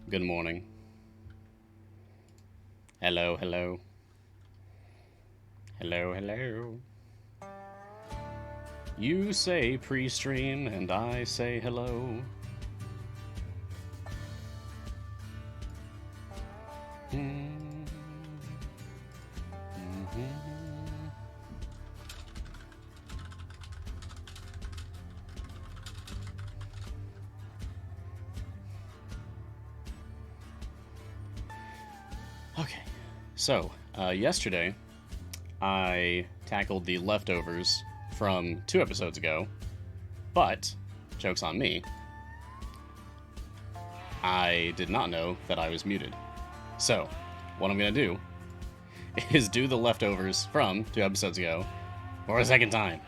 Good morning. Hello, hello. Hello, hello. You say pre-stream, and I say hello. Okay, so, yesterday, I tackled the leftovers from 2 episodes ago, but, joke's on me, I did not know that I was muted. So, what I'm gonna do is do the leftovers from 2 episodes ago for a second time.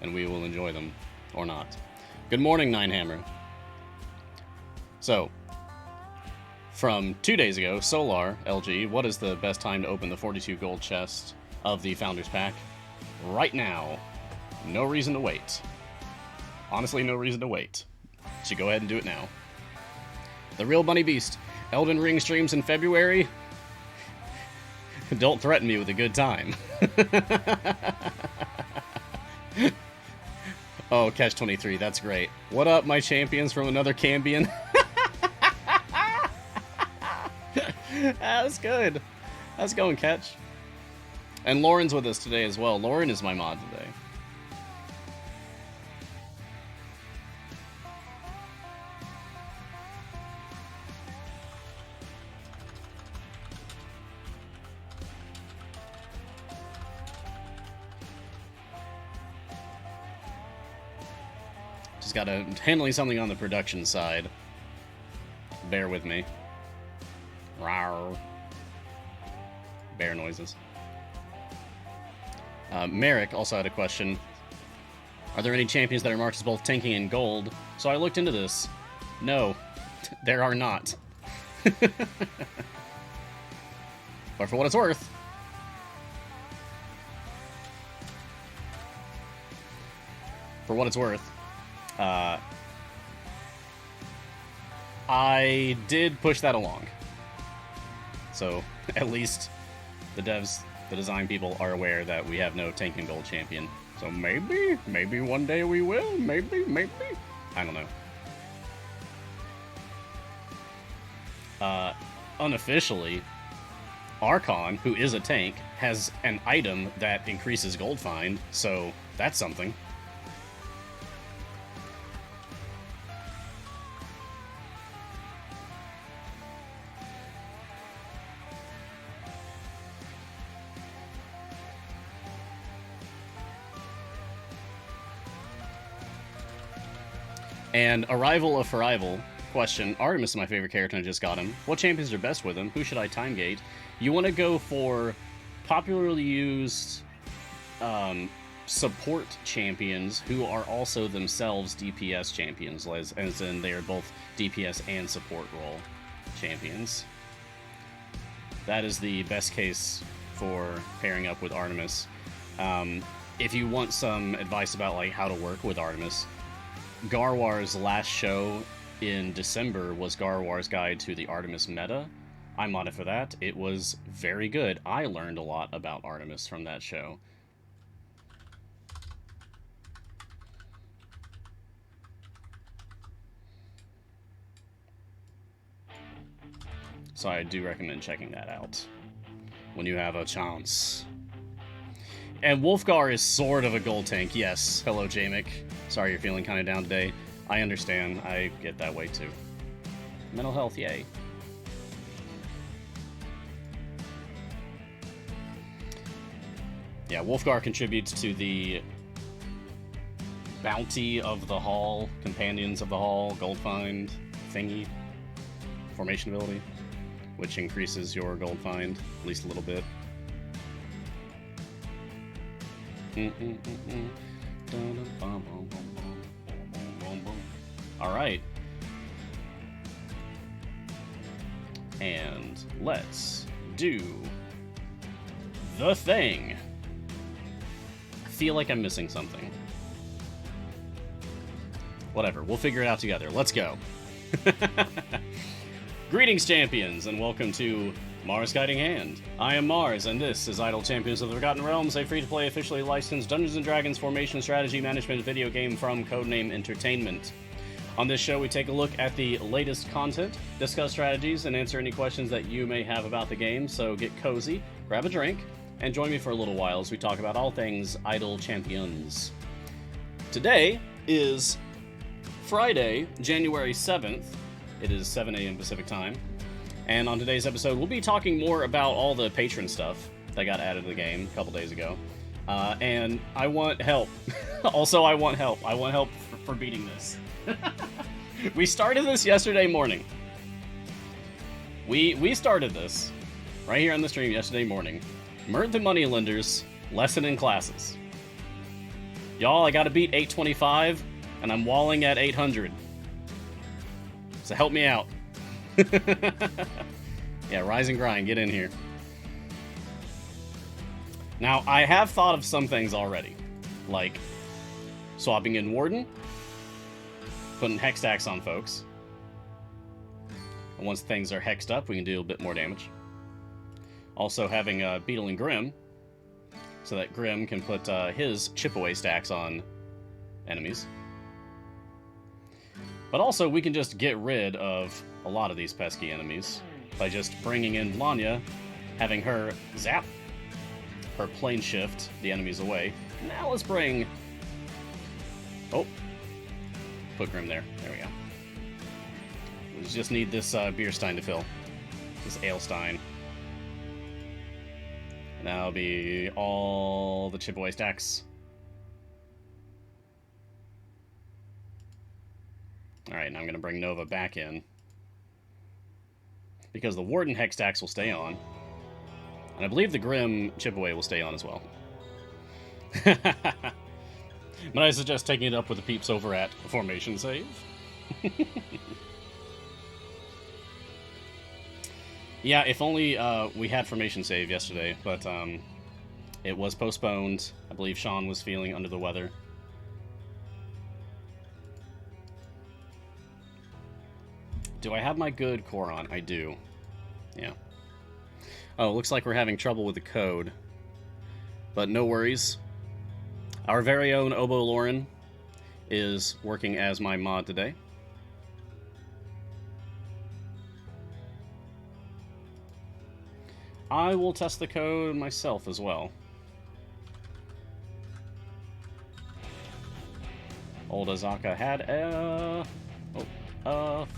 And we will enjoy them, or not. Good morning, Ninehammer. So, from 2 days ago, Solar, LG, what is the best time to open the 42 gold chest of the Founders Pack? Right now. No reason to wait. Honestly, no reason to wait. Should go ahead and do it now. The Real Bunny Beast. Elden Ring streams in February? Don't threaten me with a good time. Oh, Catch 23, that's great. What up, my champions from another Cambion? That's good. How's it going, Catch? And Lauren's with us today as well. Lauren is my mod today. Just gotta handling something on the production side. Bear with me. Rawr. Bear noises. Merrick also had a question. Are there any champions that are marked as both tanking and gold? So I looked into this. No, there are not. But for what it's worth, I did push that along. So at least the devs, the design people are aware that we have no tank and gold champion. So maybe one day we will. Maybe. I don't know. Unofficially, Archon, who is a tank, has an item that increases gold find, so that's something. And Arrival of Arrival question. Artemis is my favorite character and I just got him. What champions are best with him? Who should I time gate? You want to go for popularly used support champions who are also themselves DPS champions, as in they are both DPS and support role champions. That is the best case for pairing up with Artemis. If you want some advice about like how to work with Artemis, Garwar's last show in December was Garwar's Guide to the Artemis Meta. I modded for that. It was very good. I learned a lot about Artemis from that show. So I do recommend checking that out when you have a chance. And Wolfgar is sort of a gold tank, yes. Hello, Jamick. Sorry you're feeling kind of down today. I understand. I get that way, too. Mental health, yay. Yeah, Wolfgar contributes to the Bounty of the Hall, Companions of the Hall, Gold Find, thingy, Formation ability, which increases your gold find, at least a little bit. Alright. And let's do the thing. I feel like I'm missing something. Whatever, we'll figure it out together. Let's go. Greetings, champions, and welcome to Mars Guiding Hand. I am Mars, and this is Idle Champions of the Forgotten Realms, a free-to-play, officially licensed Dungeons & Dragons formation strategy management video game from Codename Entertainment. On this show, we take a look at the latest content, discuss strategies, and answer any questions that you may have about the game, so get cozy, grab a drink, and join me for a little while as we talk about all things Idle Champions. Today is Friday, January 7th. It is 7 a.m. Pacific time. And on today's episode, we'll be talking more about all the patron stuff that got added to the game a couple days ago. And I want help. Also, I want help. I want help for beating this. We started this yesterday morning. We started this right here on the stream yesterday morning. Mert the Moneylenders, lesson in classes. Y'all, I gotta beat 825, and I'm walling at 800. So help me out. Yeah, rise and grind, get in here. Now, I have thought of some things already, like swapping in Warden, putting hex stacks on folks. And once things are hexed up, we can do a bit more damage. Also having Beetle and Grim, so that Grim can put his chip away stacks on enemies. But also, we can just get rid of a lot of these pesky enemies by just bringing in Blanya, having her zap, her plane shift the enemies away. Now let's bring... Oh. Put Grim there. There we go. We just need this beer stein to fill. This ale stein. And that'll be all the chip away stacks. Alright, now I'm going to bring Nova back in. Because the Warden hex stacks will stay on. And I believe the Grim chip away will stay on as well. But I suggest taking it up with the peeps over at Formation Save. Yeah, if only we had Formation Save yesterday, but it was postponed. I believe Sean was feeling under the weather. Do I have my good core on? I do. Yeah. Oh, looks like we're having trouble with the code. But no worries. Our very own Obo Lauren is working as my mod today. I will test the code myself as well. Old Azaka had a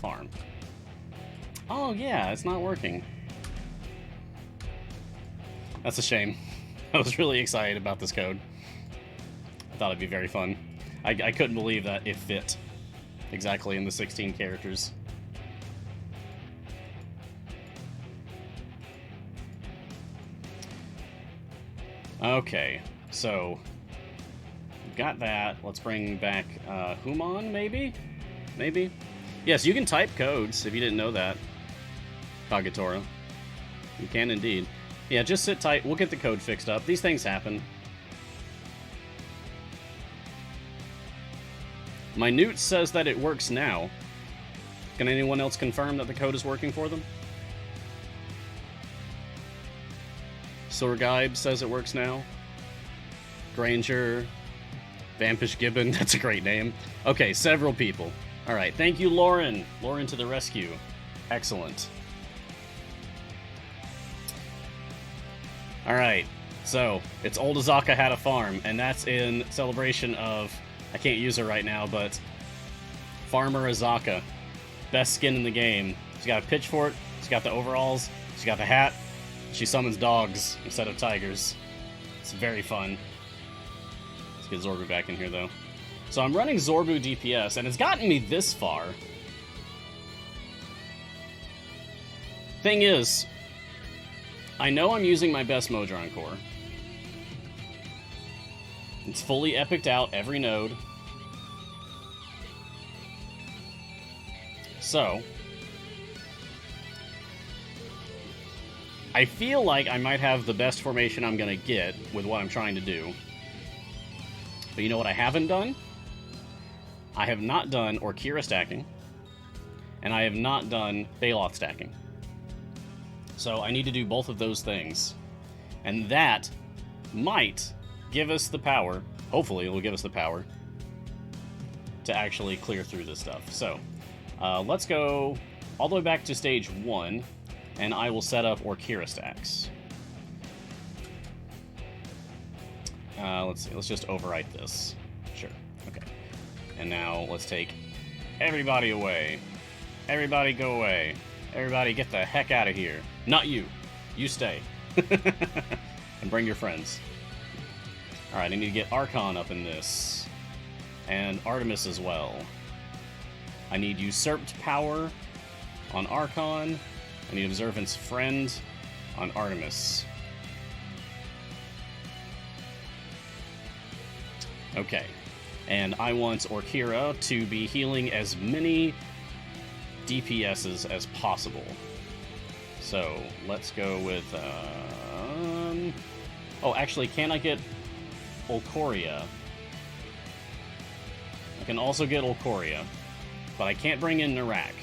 farm. Oh yeah, it's not working. That's a shame. I was really excited about this code. I thought it'd be very fun. I couldn't believe that it fit exactly in the 16 characters. Okay, so got that. Let's bring back Human, maybe? Maybe? Yes, you can type codes if you didn't know that. Kagetora. You can indeed. Yeah, just sit tight. We'll get the code fixed up. These things happen. My Newt says that it works now. Can anyone else confirm that the code is working for them? Sorgaib says it works now. Granger. Vampish Gibbon. That's a great name. Okay, several people. Alright, thank you, Lauren. Lauren to the rescue. Excellent. Alright, so, it's Old Azaka had a farm, and that's in celebration of, I can't use her right now, but Farmer Azaka. Best skin in the game. She's got a pitchfork, she's got the overalls, she's got the hat, she summons dogs instead of tigers. It's very fun. Let's get Zorbu back in here, though. So I'm running Zorbu DPS, and it's gotten me this far. Thing is, I know I'm using my best Modron core. It's fully epicked out every node. So, I feel like I might have the best formation I'm going to get with what I'm trying to do. But you know what I haven't done? I have not done Orkira stacking, and I have not done Baloth stacking. So I need to do both of those things, and that might give us the power, hopefully it will give us the power, to actually clear through this stuff. So let's go all the way back to stage 1, and I will set up Orkira stacks. Let's see, let's just overwrite this. Sure, okay. And now let's take everybody away. Everybody go away. Everybody get the heck out of here. Not you. You stay. And bring your friends. Alright, I need to get Archon up in this. And Artemis as well. I need Usurped Power on Archon. I need Observance Friend on Artemis. Okay. And I want Orkira to be healing as many DPSs as possible. So, let's go with, oh, actually, can I get Olcoria? I can also get Olcoria, but I can't bring in Narak.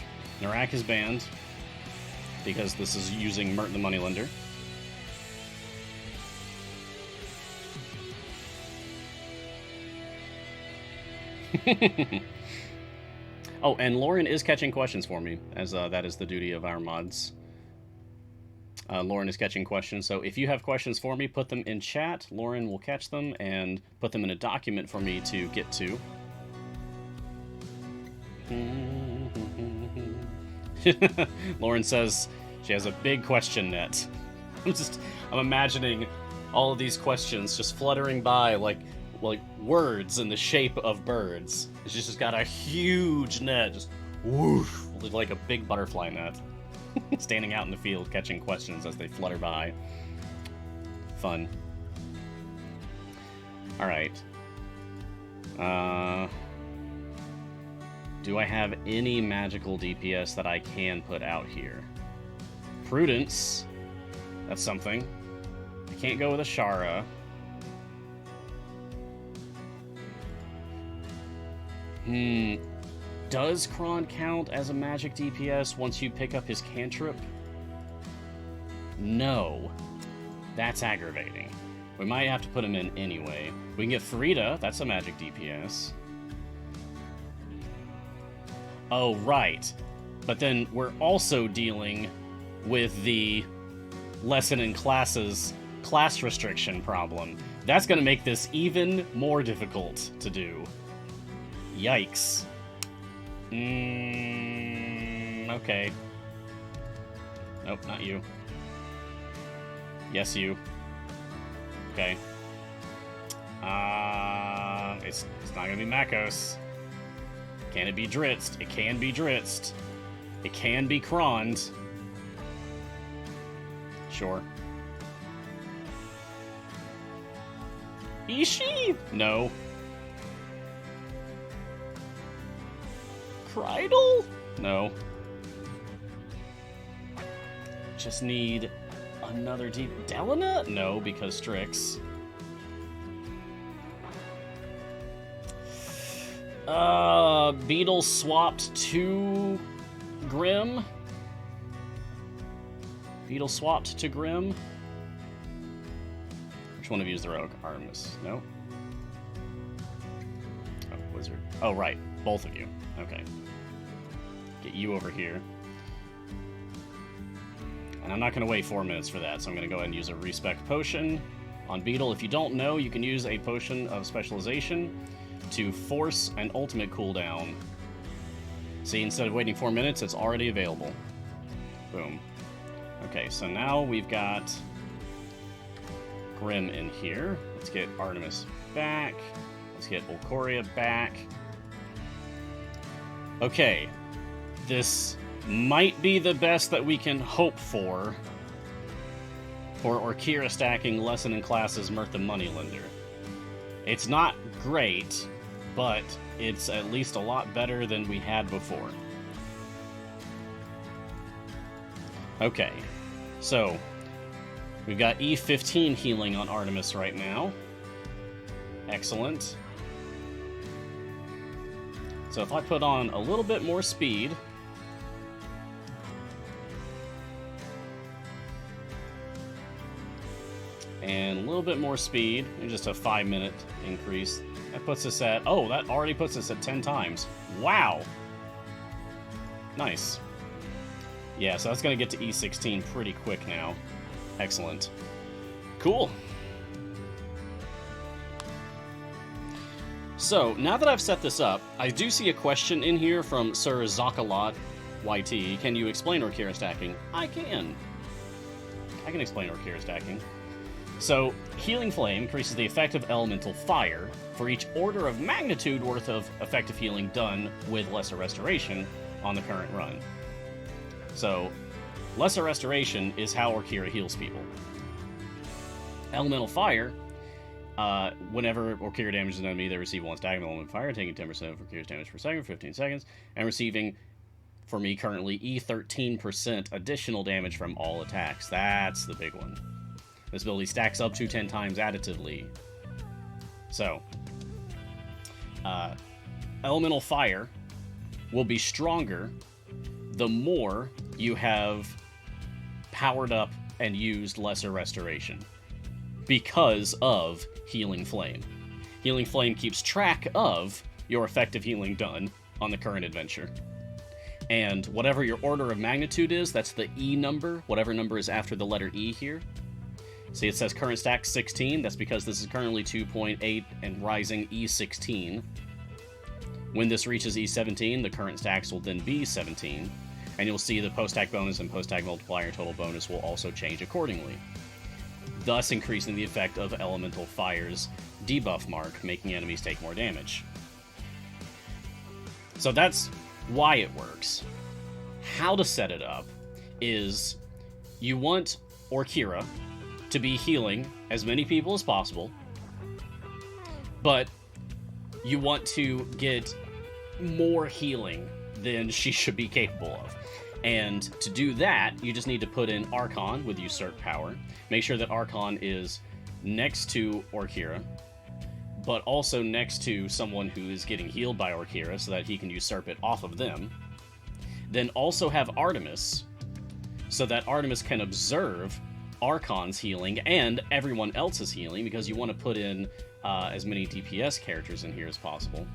Narak is banned, because this is using Mert the Moneylender. Oh, and Lauren is catching questions for me, as that is the duty of our mods. Lauren is catching questions, so if you have questions for me, put them in chat. Lauren will catch them and put them in a document for me to get to. Lauren says she has a big question net. I'm imagining all of these questions just fluttering by like words in the shape of birds. She's just got a huge net, just whoosh, like a big butterfly net, standing out in the field catching questions as they flutter by. Fun. All right. Do I have any magical DPS that I can put out here? Prudence. That's something. I can't go with Ashara. Does Kron count as a magic DPS once you pick up his cantrip? No. That's aggravating. We might have to put him in anyway. We can get Frida. That's a magic DPS. Oh, right. But then we're also dealing with the lesson in classes class restriction problem. That's going to make this even more difficult to do. Yikes. Okay. Nope, not you. Yes, you. Okay. It's not gonna be Makos. Can it be Dritzed? It can be Dritzed. It can be Krond. Sure. Ishi? No. Krydle? No. Just need another deep... Delina? No, because Strix. Beetle swapped to Grim. Beetle swapped to Grim. Which one of you is the rogue? Artemis. No? Oh, Wizard. Oh, right. Both of you. Okay. Get you over here. And I'm not going to wait 4 minutes for that, so I'm going to go ahead and use a Respec Potion on Beetle. If you don't know, you can use a Potion of Specialization to force an ultimate cooldown. See, instead of waiting 4 minutes, it's already available. Boom. Okay, so now we've got Grim in here. Let's get Artemis back. Let's get Olcoria back. Okay, this might be the best that we can hope for Orkira stacking Lesson in Classes Mert the Moneylender. It's not great, but it's at least a lot better than we had before. Okay, so we've got E15 healing on Artemis right now. Excellent. So if I put on a little bit more speed, And a little bit more speed, and just a 5-minute increase. That puts us at... Oh, that already puts us at 10 times. Wow! Nice. Yeah, so that's going to get to E16 pretty quick now. Excellent. Cool. So, now that I've set this up, I do see a question in here from Sir Zakalot YT. Can you explain Orkira stacking? I can. I can explain Orkira stacking. So, Healing Flame increases the effect of Elemental Fire for each order of magnitude worth of effective healing done with Lesser Restoration on the current run. So, Lesser Restoration is how Orkira heals people. Elemental Fire, whenever Orkira damages an enemy, they receive 1 stack of Elemental Fire, taking 10% of Orkira's damage per second for 15 seconds, and receiving, for me currently, E13% additional damage from all attacks. That's the big one. This ability stacks up to 10 times additively. So, Elemental Fire will be stronger the more you have powered up and used Lesser Restoration, because of Healing Flame. Healing Flame keeps track of your effective healing done on the current adventure. And whatever your order of magnitude is, that's the E number, whatever number is after the letter E here. See, it says current stack 16. That's because this is currently 2.8 and rising E16. When this reaches E17, the current stacks will then be 17. And you'll see the post-stack bonus and post-stack multiplier total bonus will also change accordingly, thus increasing the effect of Elemental Fire's debuff mark, making enemies take more damage. So that's why it works. How to set it up is you want Orkira to be healing as many people as possible, but you want to get more healing than she should be capable of. And to do that, you just need to put in Archon with Usurp Power. Make sure that Archon is next to Orkira, but also next to someone who is getting healed by Orkira so that he can usurp it off of them. Then also have Artemis, so that Artemis can observe Archon's healing and everyone else's healing, because you want to put in as many DPS characters in here as possible,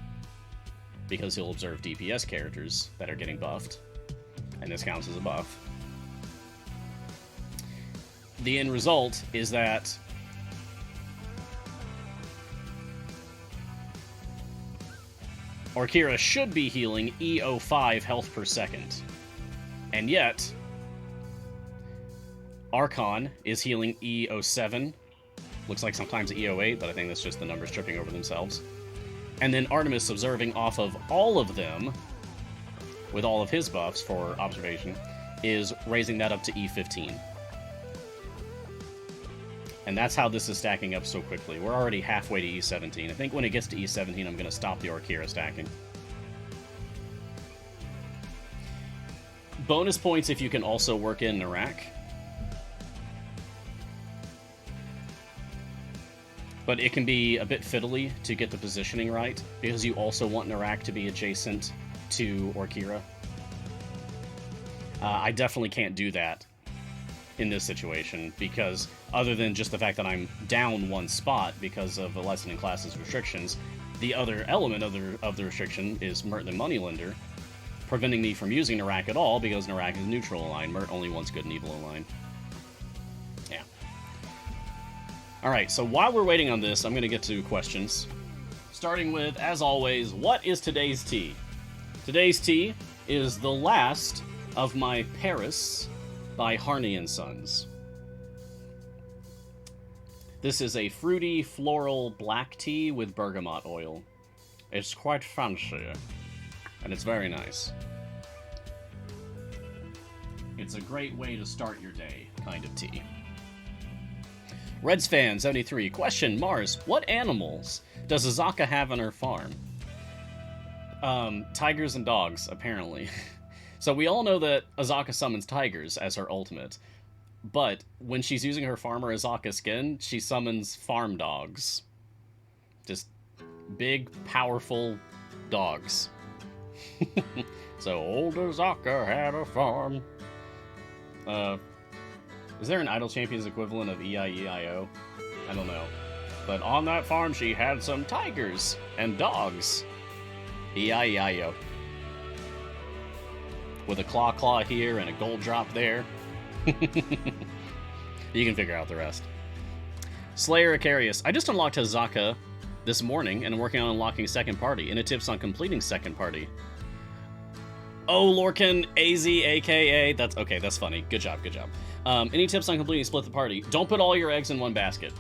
because he'll observe DPS characters that are getting buffed, and this counts as a buff. The end result is that Orkira should be healing E05 health per second, and yet Archon is healing E07. Looks like sometimes E08, but I think that's just the numbers tripping over themselves. And then Artemis, observing off of all of them, with all of his buffs for observation, is raising that up to E15. And that's how this is stacking up so quickly. We're already halfway to E17. I think when it gets to E17, I'm going to stop the Orkira stacking. Bonus points if you can also work in Narak. But it can be a bit fiddly to get the positioning right, because you also want Narak to be adjacent to Orkira. I definitely can't do that in this situation, because other than just the fact that I'm down one spot because of the lessening classes restrictions, the other element of the restriction is Mert the Moneylender, preventing me from using Narak at all, because Narak is neutral aligned. Mert only wants good and evil aligned. Yeah. Alright, so while we're waiting on this, I'm going to get to questions. Starting with, as always, what is today's tea? Today's tea is the last of my Paris by Harney & Sons. This is a fruity, floral black tea with bergamot oil. It's quite fancy, and it's very nice. It's a great way to start your day, kind of tea. Reds fan 73. Question, Mars, what animals does Azaka have on her farm? Tigers and dogs, apparently. So we all know that Azaka summons tigers as her ultimate, but when she's using her farmer Azaka skin, she summons farm dogs. Just big, powerful dogs. So old Azaka had a farm. Is there an Idle Champions equivalent of EIEIO? I don't know. But on that farm, she had some tigers and dogs. EIEIO. With a claw here and a gold drop there. You can figure out the rest. Slayer Icarius. I just unlocked Hazaka this morning and I'm working on unlocking second party. Any tips on completing second party? Oh, Lorcan, AZ, AKA. That's okay, that's funny. Good job, good job. Any tips on completing split the party? Don't put all your eggs in one basket.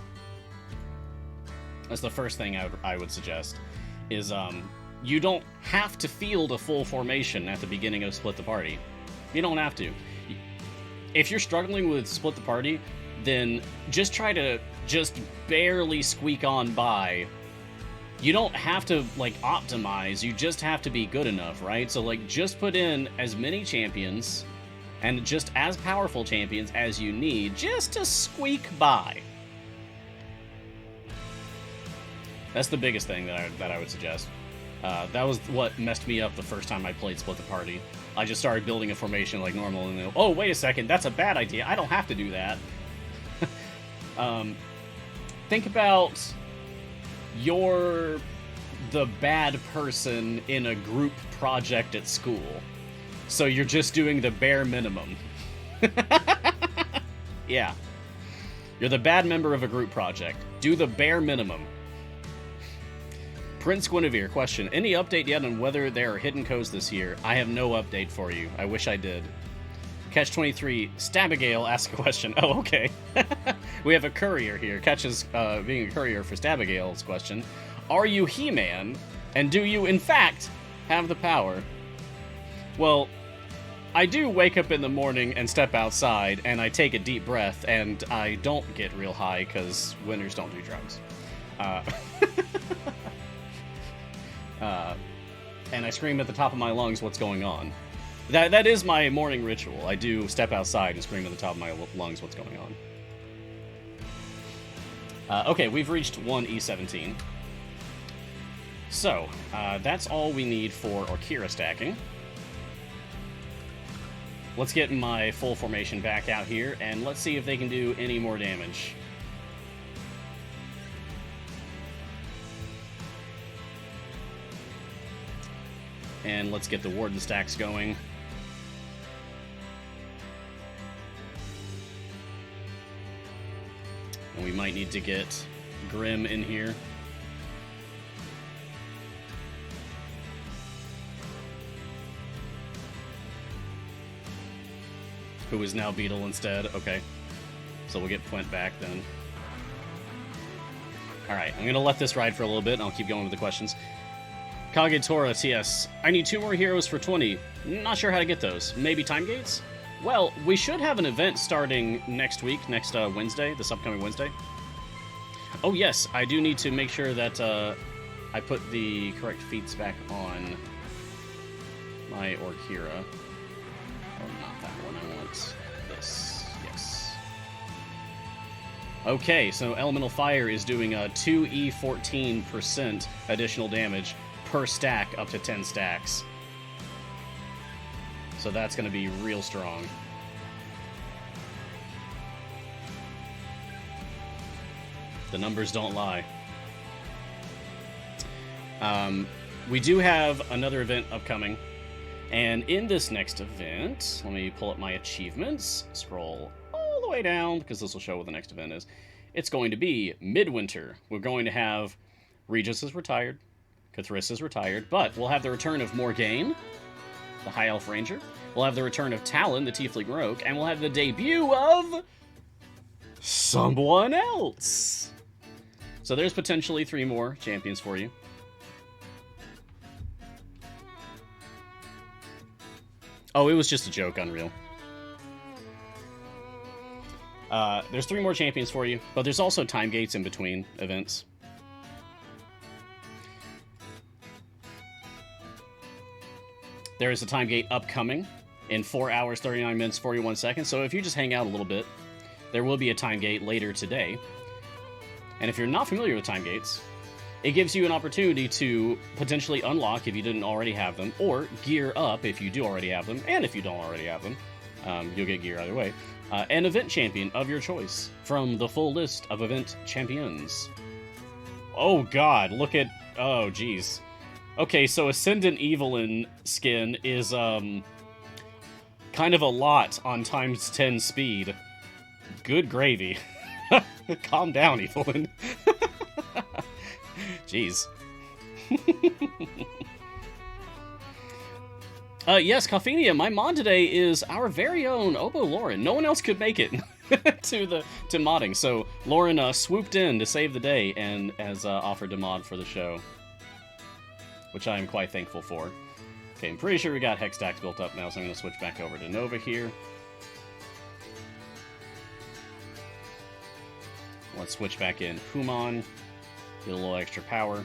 That's the first thing I would suggest. Is, you don't have to field a full formation at the beginning of split the party. You don't have to. If you're struggling with split the party, then just try to just barely squeak on by. You don't have to, like, optimize, you just have to be good enough, right? So, like, just put in as many champions, and just as powerful champions as you need, just to squeak by. That's the biggest thing that I would suggest. That was what messed me up the first time I played Split the Party. I just started building a formation like normal, and then, oh, wait a second, that's a bad idea, I don't have to do that. Think about you're the bad person in a group project at school. So you're just doing the bare minimum. Yeah. You're the bad member of a group project. Do the bare minimum. Prince Guinevere, question. Any update yet on whether there are hidden codes this year? I have no update for you. I wish I did. Catch-23, Stabigail asks a question. Oh, okay. We have a courier here. Catch is being a courier for Stabigail's question. Are you He-Man? And do you, in fact, have the power? Well, I do wake up in the morning and step outside, and I take a deep breath, and I don't get real high, because winners don't do drugs. And I scream at the top of my lungs, what's going on? That is my morning ritual. I do step outside and scream at the top of my lungs, what's going on? Okay, we've reached 1E17. So, that's all we need for Orkira stacking. Let's get my full formation back out here, and let's see if they can do any more damage. And let's get the Warden stacks going. And we might need to get Grim in here. Who is now Beetle instead. Okay. So we'll get Quint back then. Alright, I'm gonna let this ride for a little bit, and I'll keep going with the questions. Kagetora TS. I need 2 more heroes for 20. Not sure how to get those. Maybe time gates? Well, we should have an event starting next week, next Wednesday, this upcoming Wednesday. Oh yes, I do need to make sure that I put the correct feats back on my Orkira. Oh, not that one, I want this. Yes. Okay, so Elemental Fire is doing a 2E14% additional damage per stack up to 10 stacks. So that's going to be real strong. The numbers don't lie. We do have another event upcoming. And in this next event, let me pull up my achievements, scroll all the way down, because this will show what the next event is. It's going to be Midwinter. We're going to have Regis is retired, Cathris is retired, but we'll have the return of Morgaine, the High Elf Ranger. We'll have the return of Talon, the Tiefling Rogue, and we'll have the debut of someone else. So there's potentially 3 more champions for you. Oh, it was just a joke, Unreal. There's 3 more champions for you, but there's also time gates in between events. There is a time gate upcoming in 4 hours, 39 minutes, 41 seconds. So if you just hang out a little bit, there will be a time gate later today. And if you're not familiar with time gates, it gives you an opportunity to potentially unlock if you didn't already have them, or gear up if you do already have them, and if you don't already have them. You'll get gear either way. An event champion of your choice from the full list of event champions. Oh god, look at... Oh, jeez. Okay, so Ascendant Evelyn skin is, kind of a lot on times 10 speed. Good gravy. Calm down, Evelyn. Jeez. Yes, Coffeenia, my mod today is our very own Obo Lauren. No one else could make it to modding, so Lauren swooped in to save the day and has offered to mod for the show, which I am quite thankful for. Okay, I'm pretty sure we got hex stacks built up now, so I'm going to switch back over to Nova here. Let's switch back in Human, get a little extra power.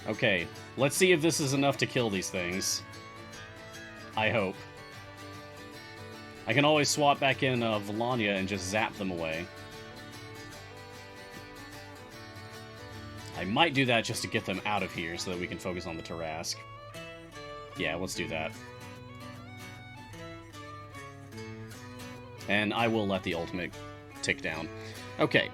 Okay, let's see if this is enough to kill these things. I hope. I can always swap back in Volania and just zap them away. I might do that just to get them out of here so that we can focus on the Tarask. Yeah, let's do that. And I will let the ultimate tick down. Okay.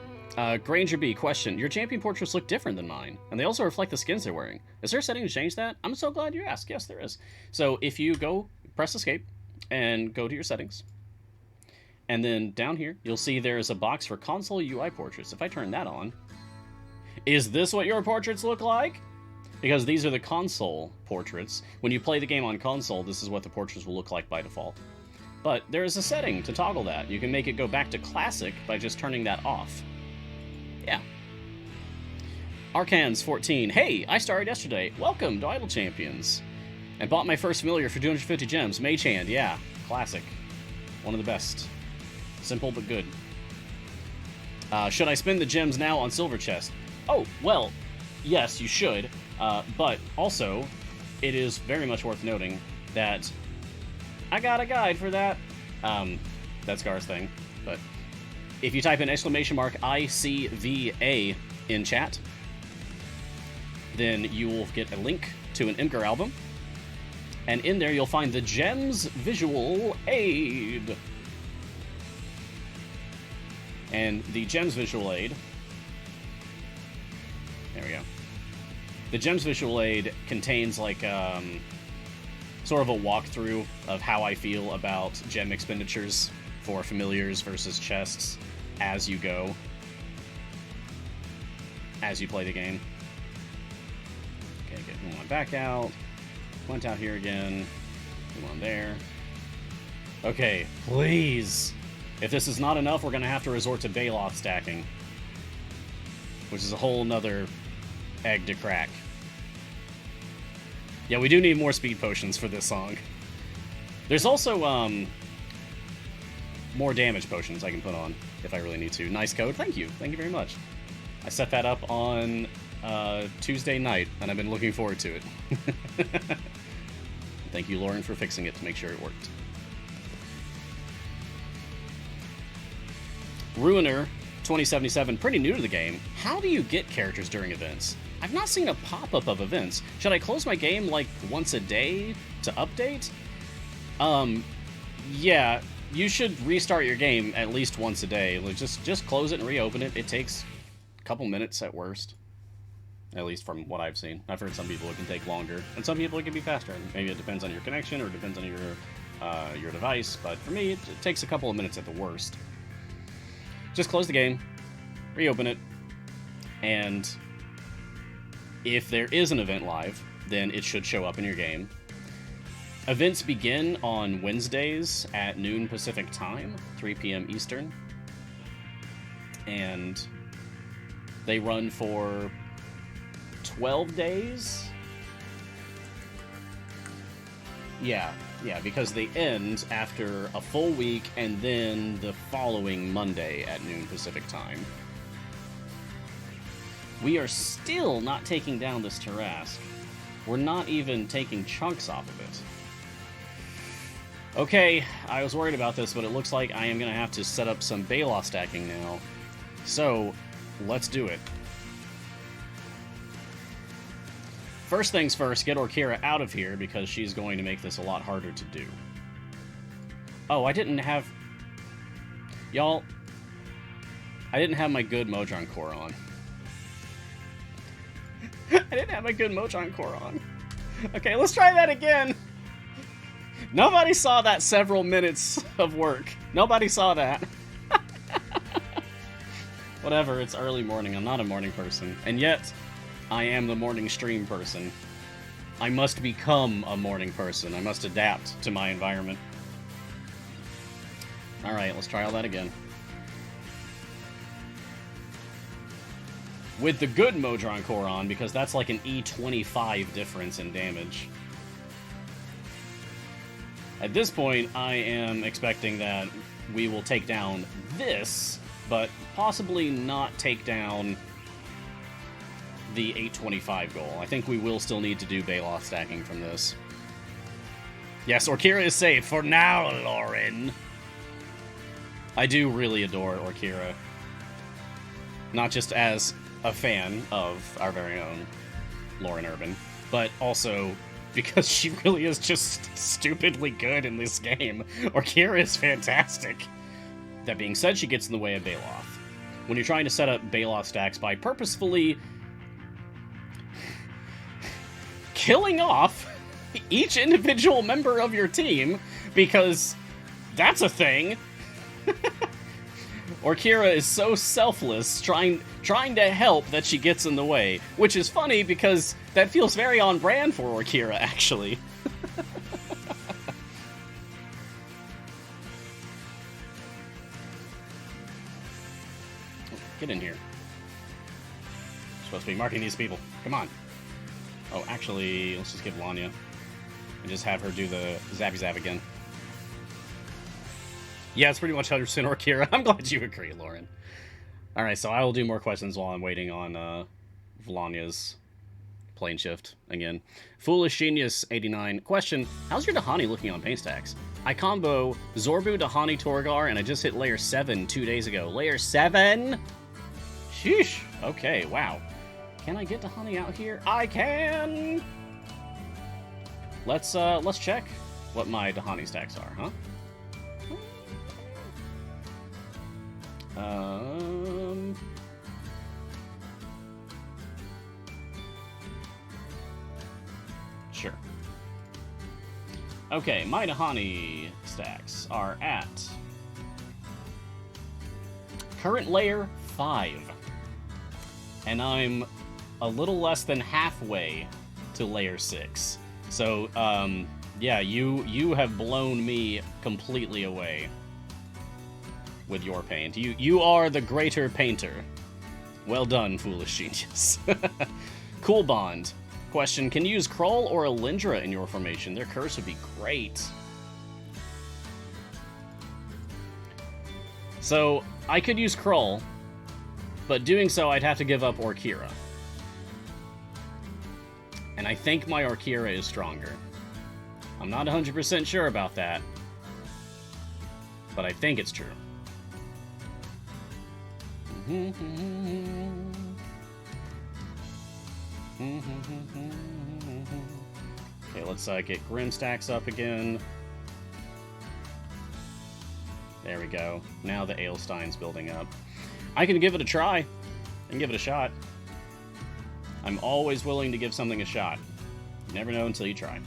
Granger B, question. Your champion portraits look different than mine, and they also reflect the skins they're wearing. Is there a setting to change that? I'm so glad you asked. Yes, there is. So if you go, press escape, and go to your settings, and then down here, you'll see there is a box for console UI portraits. If I turn that on, is this what your portraits look like? Because these are the console portraits. When you play the game on console, this is what the portraits will look like by default. But there is a setting to toggle that. You can make it go back to classic by just turning that off. Yeah. Arcans 14. Hey, I started yesterday. Welcome to Idle Champions. And bought my first familiar for 250 gems. Mage Hand, yeah. Classic. One of the best. Simple but good. Should I spend the gems now on Silver Chest? Oh, well, yes, you should. But also, it is very much worth noting that I got a guide for that. That's Gar's thing. But if you type in !ICVA in chat, then you will get a link to an Imgur album. And in there, you'll find the Gems Visual Aid. And the Gems Visual Aid... There we go. The Gems Visual Aid contains, like, sort of a walkthrough of how I feel about gem expenditures for familiars versus chests as you go, as you play the game. Okay, get one back out. Went out here again. Come on there. Okay, please. If this is not enough, we're going to have to resort to Baloth stacking, which is a whole nother egg to crack. Yeah, we do need more speed potions for this song. There's also more damage potions I can put on if I really need to. Nice code. Thank you. Thank you very much. I set that up on Tuesday night, and I've been looking forward to it. Thank you, Lauren, for fixing it to make sure it worked. Ruiner 2077, pretty new to the game. How do you get characters during events? I've not seen a pop-up of events. Should I close my game like once a day to update? Yeah, you should restart your game at least once a day. Like, just close it and reopen it. It takes a couple minutes at worst. At least from what I've seen. I've heard some people it can take longer, and some people it can be faster. Maybe it depends on your connection or it depends on your device, but for me, it takes a couple of minutes at the worst. Just close the game, reopen it, and if there is an event live, then it should show up in your game. Events begin on Wednesdays at noon Pacific time, 3 p.m. Eastern, and they run for 12 days? Yeah, because they end after a full week and then the following Monday at noon Pacific time. We are still not taking down this Tarask. We're not even taking chunks off of it. Okay, I was worried about this, but it looks like I am going to have to set up some Baloth stacking now. So, let's do it. First things first, get Orkira out of here because she's going to make this a lot harder to do. Oh, I didn't have... Y'all, I didn't have my good Mojang core on. I didn't have my good Mojang core on. Okay, let's try that again. Nobody saw that several minutes of work. Nobody saw that. Whatever, it's early morning. I'm not a morning person. And yet, I am the morning stream person. I must become a morning person. I must adapt to my environment. Alright, let's try all that again. With the good Mojang core on, because that's like an E25 difference in damage. At this point, I am expecting that we will take down this, but possibly not take down the 825 goal. I think we will still need to do Baloth stacking from this. Yes, Orkira is safe for now, Lauren. I do really adore Orkira. Not just as a fan of our very own Lauren Urban, but also because she really is just stupidly good in this game. Orkira is fantastic. That being said, she gets in the way of Baloth. When you're trying to set up Baloth stacks by purposefully killing off each individual member of your team, because that's a thing. Orkira is so selfless, trying to help, that she gets in the way. Which is funny, because that feels very on brand for Orkira, actually. Get in here. You're supposed to be marking these people. Come on. Oh, actually, let's just give Lanya. And just have her do the Zappy Zap again. Yeah, it's pretty much 100% Orkira. I'm glad you agree, Lauren. Alright, so I will do more questions while I'm waiting on Vlanya's plane shift again. Foolish Genius 89. Question, how's your Dahani looking on paint stacks? I combo Zorbu, Dahani, Torgar, and I just hit layer 7 2 days ago. Layer 7? Sheesh. Okay, wow. Can I get Dahani out here? I can! Let's check what my Dahani stacks are, huh? Sure. Okay, my Dahani stacks are at current layer 5. And I'm a little less than halfway to layer 6. So, yeah, you have blown me completely away with your paint. You are the greater painter. Well done, Foolish Genius. Cool Bond. Question, can you use Krull or Alindra in your formation? Their curse would be great. So, I could use Krull, but doing so I'd have to give up Orkira. And I think my Orkira is stronger. I'm not 100% sure about that, but I think it's true. Okay, let's get Grim stacks up again. There we go. Now the Aelstein's building up. I can give it a try. I can give it a shot. I'm always willing to give something a shot. You never know until you try.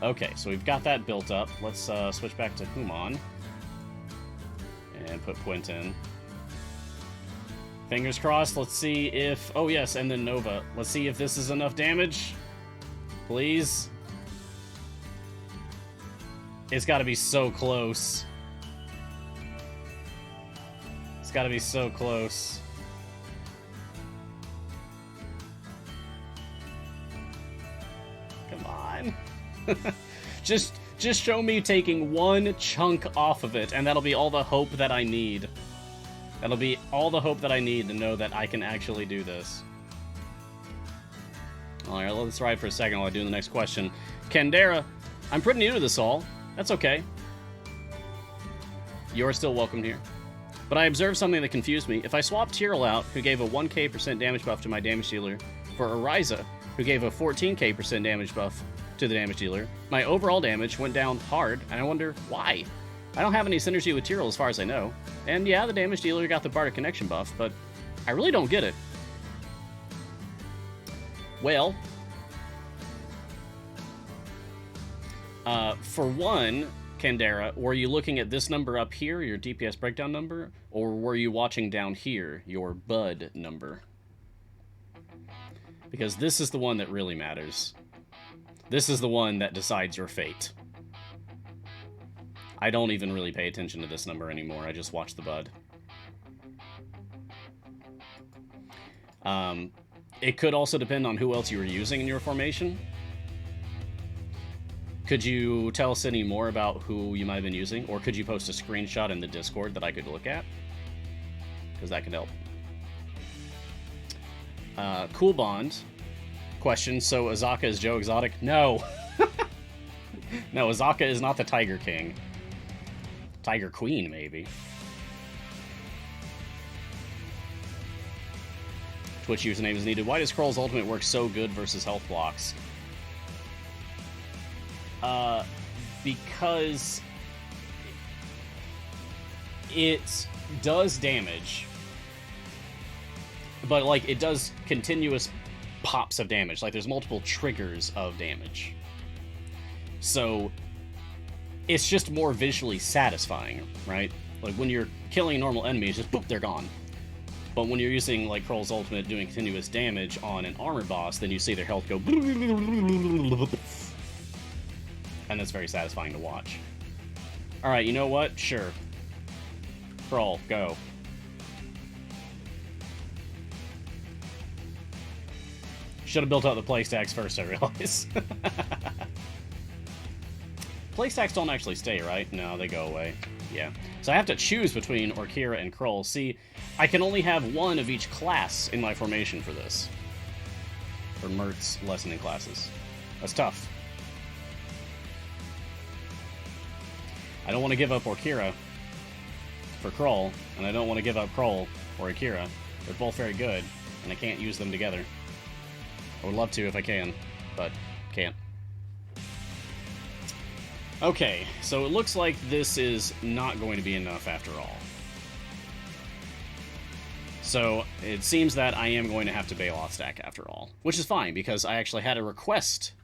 Okay, so we've got that built up. Let's switch back to Human. And put Puent in. Fingers crossed, let's see if... Oh yes, and then Nova. Let's see if this is enough damage. Please. It's gotta be so close. It's gotta be so close. Come on. Just show me taking one chunk off of it, and that'll be all the hope that I need. That'll be all the hope that I need to know that I can actually do this. Alright, let's ride for a second while I do the next question. Kendera, I'm pretty new to this all. That's okay. You're still welcome here. But I observed something that confused me. If I swap Tyrell out, who gave a 1k% damage buff to my damage dealer, for Ariza, who gave a 14k% damage buff to the damage dealer. My overall damage went down hard, and I wonder why. I don't have any synergy with Tyrell as far as I know. And yeah, the damage dealer got the Bardic Connection buff, but I really don't get it. Well, for one, Candera, were you looking at this number up here, your DPS breakdown number, or were you watching down here, your Bud number? Because this is the one that really matters. This is the one that decides your fate. I don't even really pay attention to this number anymore, I just watch the Bud. It could also depend on who else you were using in your formation. Could you tell us any more about who you might have been using? Or could you post a screenshot in the Discord that I could look at? Because that could help. Cool Bond. Question, so Azaka is Joe Exotic? No. No, Azaka is not the Tiger King. Tiger Queen, maybe. Twitch username is needed. Why does Kroll's ultimate work so good versus health blocks? Because it does damage, but like it does continuous pops of damage. Like there's multiple triggers of damage. So it's just more visually satisfying, right? Like when you're killing normal enemies, just boop, they're gone. But when you're using like Kroll's ultimate doing continuous damage on an armor boss, then you see their health go and that's very satisfying to watch. Alright, you know what? Sure. Kroll, go. Should have built out the playstacks first, I realize. Playstacks don't actually stay, right? No, they go away. Yeah. So I have to choose between Orkira and Kroll. See, I can only have one of each class in my formation for this. For Mert's lessening classes. That's tough. I don't want to give up Orkira for Kroll, and I don't want to give up Kroll or Akira. They're both very good, and I can't use them together. I would love to if I can, but can't. Okay, so it looks like this is not going to be enough after all. So it seems that I am going to have to Baloth stack after all, which is fine, because I actually had a request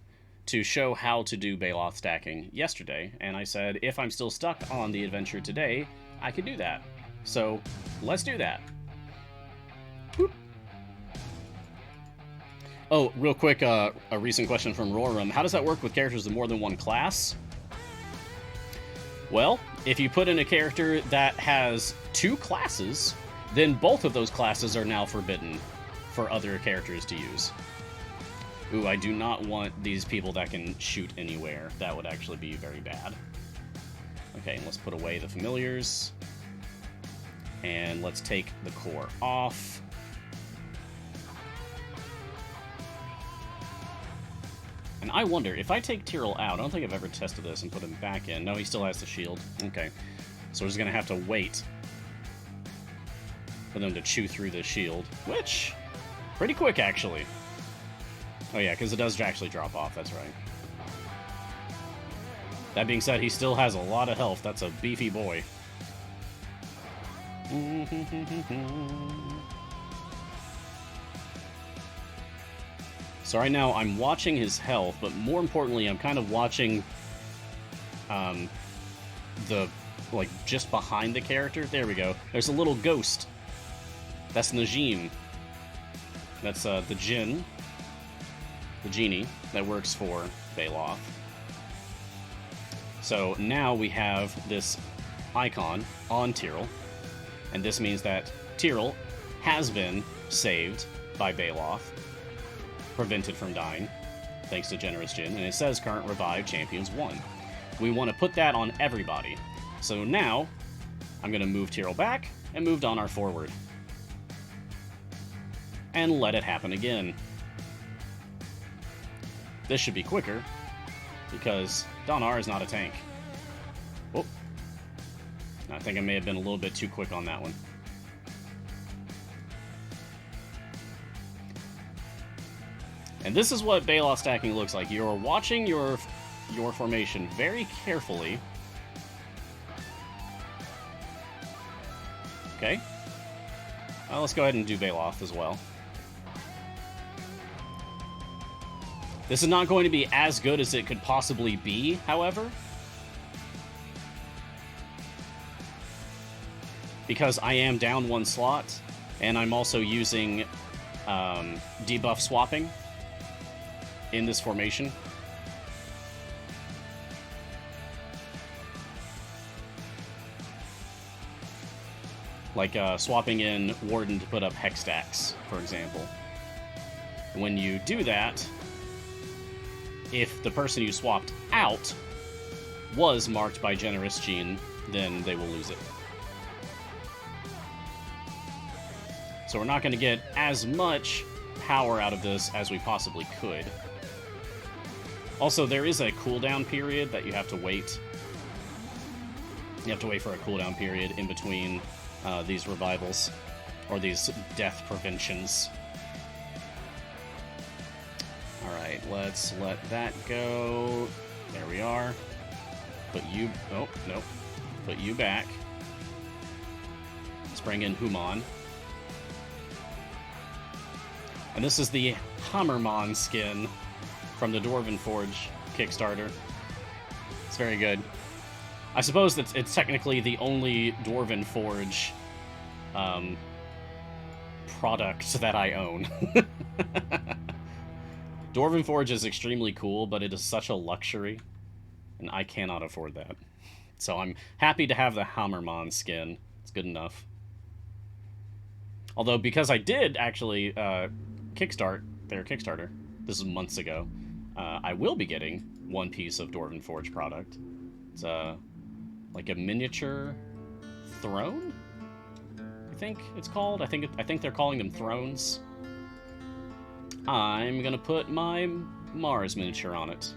to show how to do Baloth stacking yesterday, and I said if I'm still stuck on the adventure today, I could do that. So let's do that. Whoop. Oh, real quick, a recent question from Roram. How does that work with characters of more than one class? Well, if you put in a character that has two classes, then both of those classes are now forbidden for other characters to use. Ooh, I do not want these people that can shoot anywhere. That would actually be very bad. Okay, let's put away the familiars. And let's take the core off. And I wonder, if I take Tyrell out, I don't think I've ever tested this and put him back in. No, he still has the shield. Okay. So we're just going to have to wait for them to chew through the shield, which, pretty quick, actually. Oh yeah, because it does actually drop off, that's right. That being said, he still has a lot of health. That's a beefy boy. So right now, I'm watching his health, but more importantly, I'm kind of watching like, just behind the character. There we go. There's a little ghost. That's Najim. That's the Jinn. The genie that works for Baloth. So now we have this icon on Tyrell, and this means that Tyrell has been saved by Baloth, prevented from dying, thanks to Generous Jinn, and it says current revive champions 1. We want to put that on everybody. So now, I'm going to move Tyrell back and move Donar forward. And let it happen again. This should be quicker, because Donar is not a tank. Oh. I think I may have been a little bit too quick on that one. And this is what Baloth stacking looks like. You're watching your formation very carefully. Okay. Let's go ahead and do Baloth as well. This is not going to be as good as it could possibly be, however. Because I am down one slot, and I'm also using debuff swapping in this formation. Like swapping in Warden to put up Hex stacks, for example. When you do that, if the person you swapped out was marked by Generous Gene, then they will lose it. So we're not going to get as much power out of this as we possibly could. Also, there is a cooldown period that you have to wait. You have to wait for a cooldown period in between these revivals, or these death preventions. Alright, let's let that go. There we are. Put you... Oh, nope. Put you back. Let's bring in Human. And this is the Hammermon skin from the Dwarven Forge Kickstarter. It's very good. I suppose that it's technically the only Dwarven Forge product that I own. Dwarven Forge is extremely cool, but it is such a luxury, and I cannot afford that. So I'm happy to have the Hammermon skin. It's good enough. Although, because I did actually kickstart their Kickstarter, this is months ago, I will be getting one piece of Dwarven Forge product. It's like a miniature throne, I think it's called. I think they're calling them thrones. I'm gonna put my Mars miniature on it.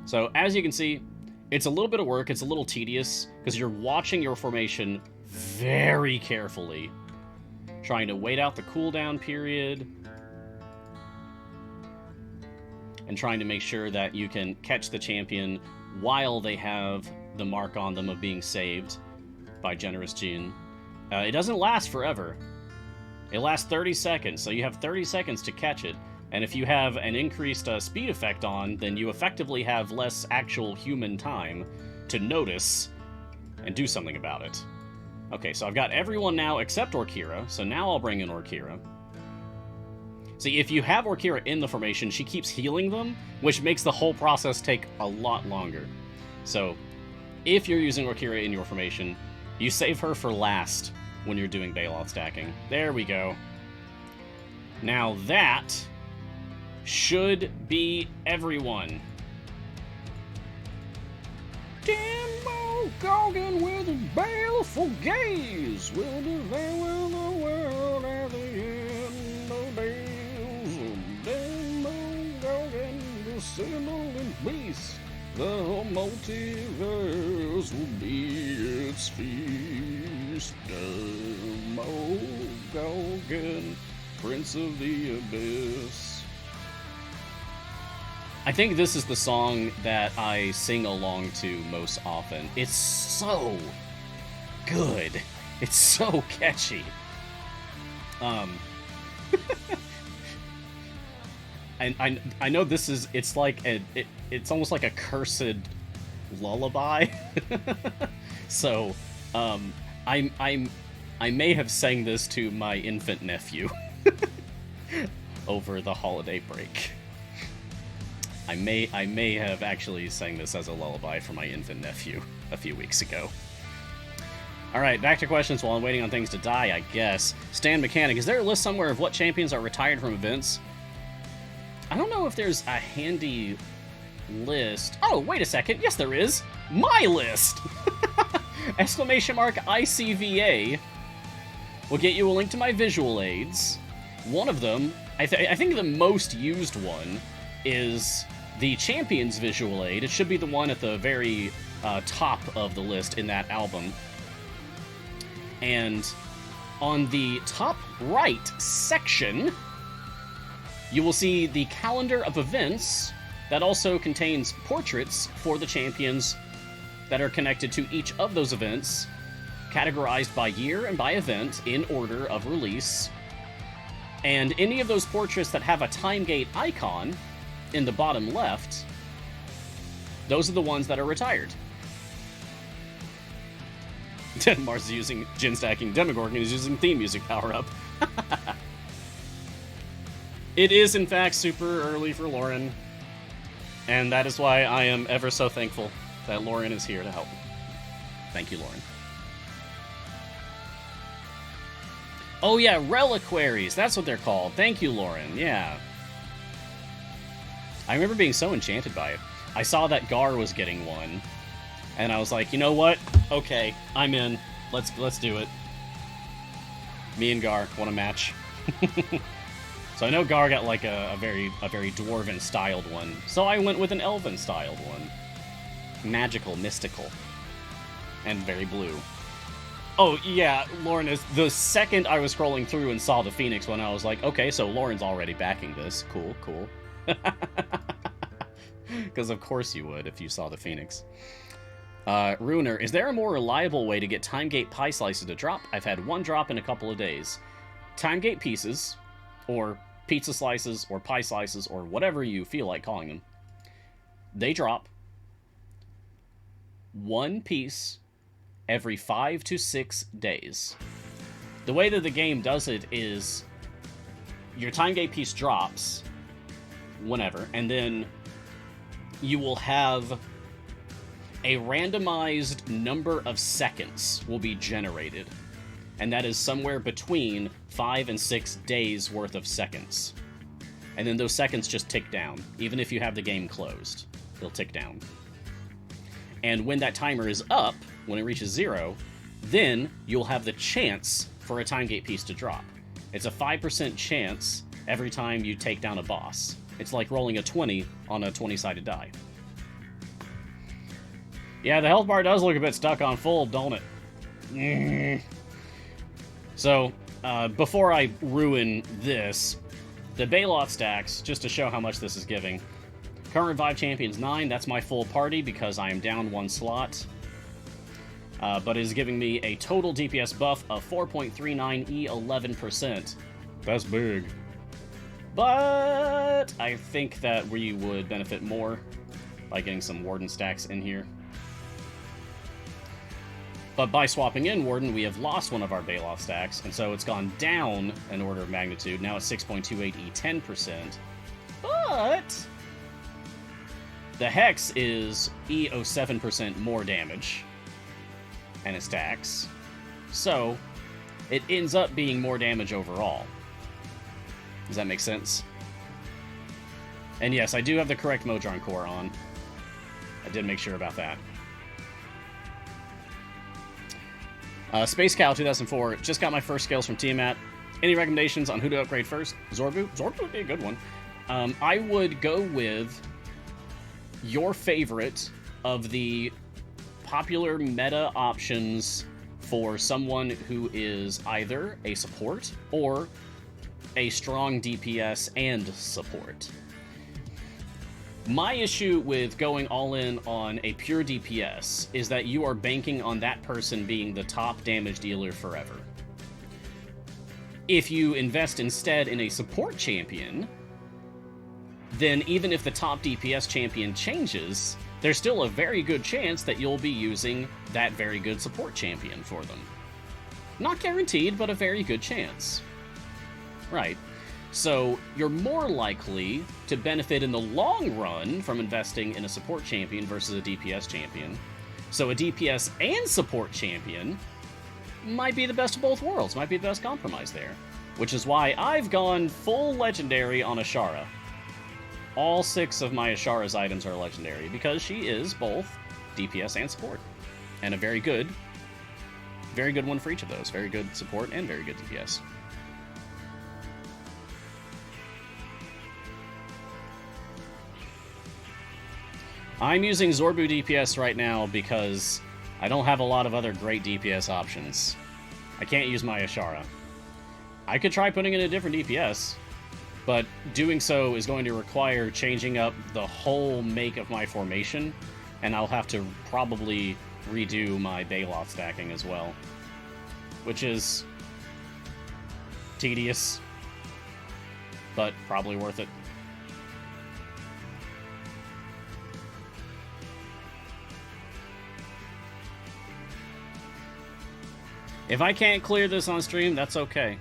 So, as you can see, it's a little bit of work, it's a little tedious, because you're watching your formation very carefully, trying to wait out the cooldown period, and trying to make sure that you can catch the champion while they have the mark on them of being saved by Generous Gene. It doesn't last forever. It lasts 30 seconds, so you have 30 seconds to catch it. And if you have an increased speed effect on, then you effectively have less actual human time to notice and do something about it. Okay, so I've got everyone now except Orkira, so now I'll bring in Orkira. See, if you have Orkira in the formation, she keeps healing them, which makes the whole process take a lot longer. So, if you're using Orkira in your formation, you save her for last when you're doing Baloth stacking. There we go. Now that should be everyone. Demogorgon with a baleful gaze will devour the world at the end of days. Demogorgon, the simmering beast, the whole multiverse will be its feast. Demogorgon, Prince of the Abyss. I think this is the song that I sing along to most often. It's so good. It's so catchy. And I know this is, it's like it's almost like a cursed lullaby. So I may have sang this to my infant nephew over the holiday break. I may have actually sang this as a lullaby for my infant nephew a few weeks ago. Alright, back to questions while I'm waiting on things to die, I guess. Stan Mechanic, is there a list somewhere of what champions are retired from events? I don't know if there's a handy list. Oh, wait a second. Yes, there is. My list! Exclamation mark ICVA will get you a link to my visual aids. One of them, I think the most used one, is the Champions visual aid. It should be the one at the very top of the list in that album. And on the top right section, you will see the calendar of events that also contains portraits for the champions that are connected to each of those events, categorized by year and by event in order of release. And any of those portraits that have a time gate icon in the bottom left, those are the ones that are retired. Mars is using Gin Stacking. Demogorgon is using theme music power-up. It is, in fact, super early for Lauren. And that is why I am ever so thankful that Lauren is here to help. Thank you, Lauren. Oh yeah, reliquaries. That's what they're called. Thank you, Lauren. Yeah. I remember being so enchanted by it. I saw that Gar was getting one, and I was like, you know what? Okay, I'm in. Let's do it. Me and Gar want a match. So I know Gar got like a very dwarven styled one. So I went with an elven styled one. Magical, mystical, and very blue. Oh yeah, Lauren is the second I was scrolling through and saw the Phoenix one, I was like, okay, so Lauren's already backing this. Cool, cool. Because of course you would if you saw the Phoenix. Ruiner, is there a more reliable way to get time gate pie slices to drop? I've had one drop in a couple of days. Time gate pieces, or pizza slices, or pie slices, or whatever you feel like calling them, they drop one piece every 5 to 6 days. The way that the game does it is your time gate piece drops whenever, and then you will have a randomized number of seconds will be generated, and that is somewhere between 5 and 6 days worth of seconds. And then those seconds just tick down. Even if you have the game closed, it'll tick down. And when that timer is up, when it reaches 0, then you'll have the chance for a time gate piece to drop. It's a 5% chance every time you take down a boss. It's like rolling a 20 on a 20-sided die. Yeah, the health bar does look a bit stuck on full, don't it? So, before I ruin this, the Baloth stacks, just to show how much this is giving. Current Revive Champion's 9, that's my full party because I am down one slot. But it is giving me a total DPS buff of 4.39 11%. That's big. But I think that we would benefit more by getting some Warden stacks in here. But by swapping in Warden, we have lost one of our Baloth stacks, and so it's gone down an order of magnitude. Now it's 6.28 10%. But the Hex is 7% more damage, and it stacks. So it ends up being more damage overall. Does that make sense? And yes, I do have the correct Modron core on. I did make sure about that. Space Cow 2004, just got my first skills from Tiamat. Any recommendations on who to upgrade first? Zorbu? Zorbu would be a good one. I would go with your favorite of the popular meta options for someone who is either a support or a strong DPS and support. My issue with going all in on a pure DPS is that you are banking on that person being the top damage dealer forever. If you invest instead in a support champion, then even if the top DPS champion changes, there's still a very good chance that you'll be using that very good support champion for them. Not guaranteed, but a very good chance. Right. So you're more likely to benefit in the long run from investing in a support champion versus a DPS champion. So a DPS and support champion might be the best of both worlds, might be the best compromise there. Which is why I've gone full legendary on Ashara. All 6 of my Ashara's items are legendary, because she is both DPS and support. And a very good one for each of those. Very good support and very good DPS. I'm using Zorbu DPS right now because I don't have a lot of other great DPS options. I can't use my Ashara. I could try putting in a different DPS, but doing so is going to require changing up the whole make of my formation, and I'll have to probably redo my Baloth stacking as well, which is tedious, but probably worth it. If I can't clear this on stream, that's okay.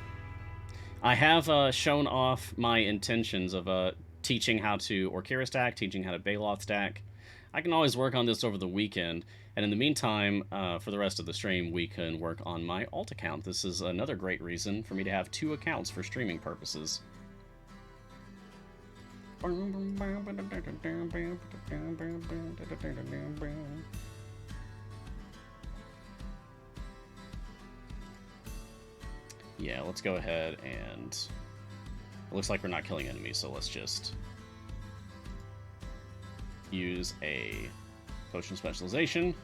I have shown off my intentions of teaching how to Orkira stack, teaching how to Baloth stack. I can always work on this over the weekend, and in the meantime, for the rest of the stream, we can work on my alt account. This is another great reason for me to have 2 accounts for streaming purposes. Yeah, let's go ahead and... It looks like we're not killing enemies, so let's just use a potion specialization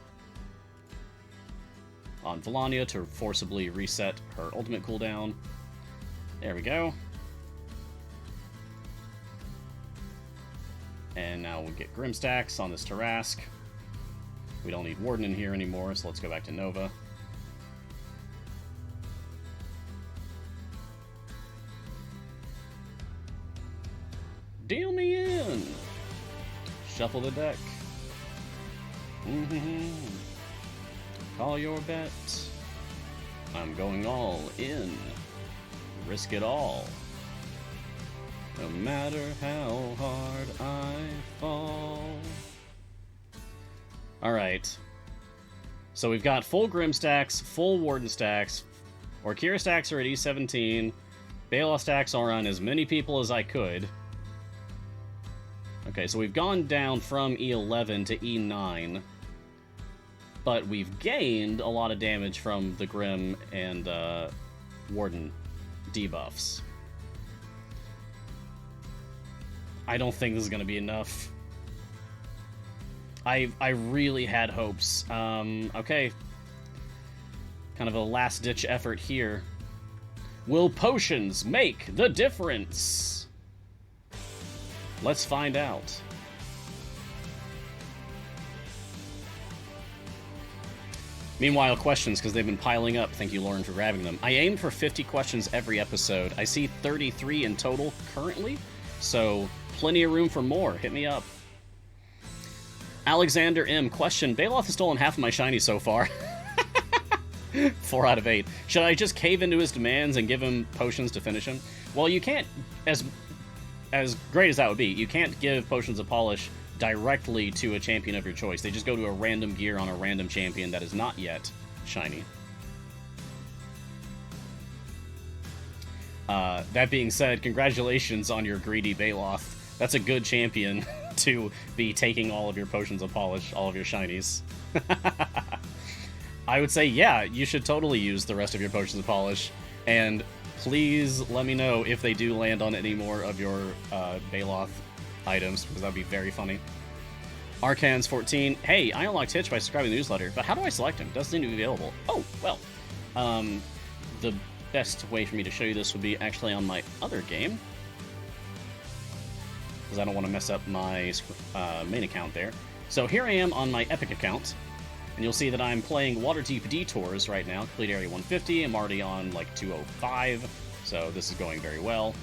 on Volania to forcibly reset her ultimate cooldown. There we go. And now we'll get Grim stacks on this Tarask. We don't need Warden in here anymore, so let's go back to Nova. Deal me in! Shuffle the deck. Call your bet. I'm going all in. Risk it all. No matter how hard I fall. Alright. So we've got full Grim stacks, full Warden stacks. Orkira stacks are at E17. Baloth stacks are on as many people as I could. Okay, so we've gone down from E11 to E9, but we've gained a lot of damage from the Grim and Warden debuffs. I don't think this is going to be enough. I really had hopes. Okay. Kind of a last-ditch effort here. Will potions make the difference? Let's find out. Meanwhile, questions, because they've been piling up. Thank you, Lauren, for grabbing them. I aim for 50 questions every episode. I see 33 in total currently, so plenty of room for more. Hit me up. Alexander M. Question. Baloth has stolen half of my shiny so far. 4 out of 8. Should I just cave into his demands and give him potions to finish him? Well, you can't, as great as that would be, you can't give potions of polish directly to a champion of your choice. They just go to a random gear on a random champion that is not yet shiny. That being said, congratulations on your greedy Baloth. That's a good champion to be taking all of your potions of polish, all of your shinies. I would say, yeah, you should totally use the rest of your potions of polish, and please let me know if they do land on any more of your Baloth items, because that would be very funny. Arcans 14. Hey, I unlocked Hitch by subscribing to the newsletter, but how do I select him? Doesn't seem to be available. Oh, well. The best way for me to show you this would be actually on my other game, because I don't want to mess up my main account there. So here I am on my Epic account, and you'll see that I'm playing Waterdeep Detours right now. Complete area 150. I'm already on like 205, so this is going very well.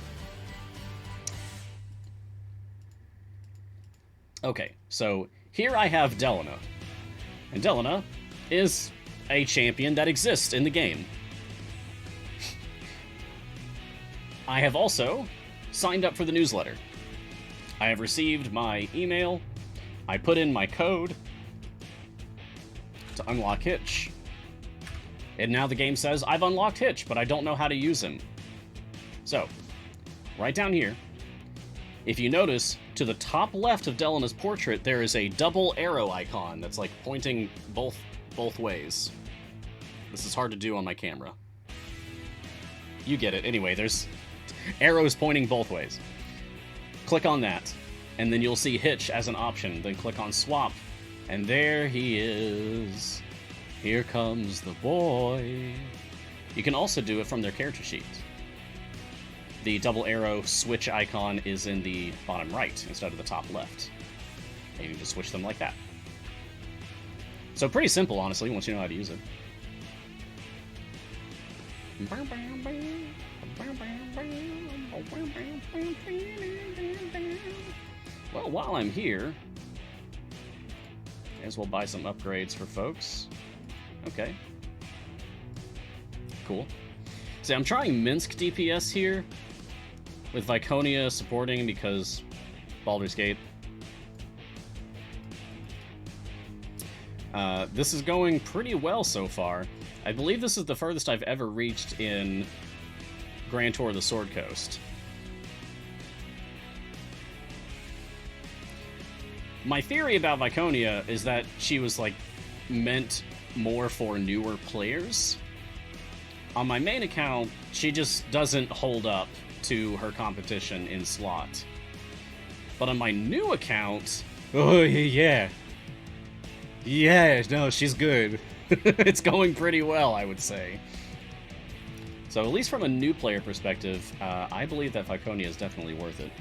Okay, so here I have Delana. And Delana is a champion that exists in the game. I have also signed up for the newsletter. I have received my email. I put in my code to unlock Hitch. And now the game says I've unlocked Hitch, but I don't know how to use him. So, right down here, if you notice, to the top left of Delana's portrait, there is a double arrow icon that's like pointing both ways. This is hard to do on my camera. You get it. Anyway, there's arrows pointing both ways. Click on that, and then you'll see Hitch as an option. Then click on Swap, and there he is. Here comes the boy. You can also do it from their character sheet. The double arrow switch icon is in the bottom right instead of the top left. And you can just switch them like that. So pretty simple, honestly, once you know how to use it. Well, while I'm here, may as well buy some upgrades for folks. Okay. Cool. See, I'm trying Minsk DPS here, with Viconia supporting because Baldur's Gate. This is going pretty well so far. I believe this is the furthest I've ever reached in Grand Tour of the Sword Coast. My theory about Viconia is that she was, like, meant more for newer players. On my main account, she just doesn't hold up to her competition in slot. But on my new account, oh, yeah. Yeah, no, she's good. It's going pretty well, I would say. So at least from a new player perspective, I believe that Viconia is definitely worth it.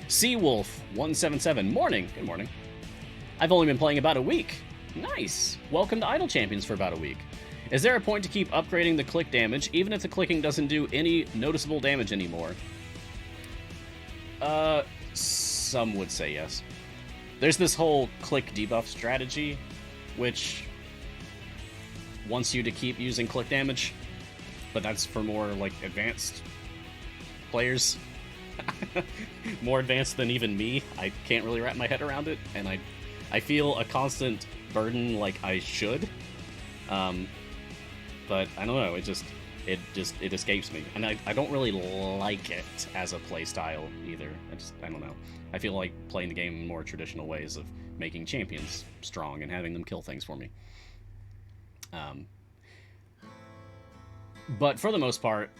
Seawolf177, morning. Good morning. I've only been playing about a week. Nice. Welcome to Idle Champions for about a week. Is there a point to keep upgrading the click damage, even if the clicking doesn't do any noticeable damage anymore? Some would say yes. There's this whole click debuff strategy, which wants you to keep using click damage, but that's for more, like, advanced players. More advanced than even me. I can't really wrap my head around it, and I feel a constant burden like I should. But I don't know, it escapes me. And I don't really like it as a play style either. I don't know. I feel like playing the game in more traditional ways of making champions strong and having them kill things for me. But for the most part,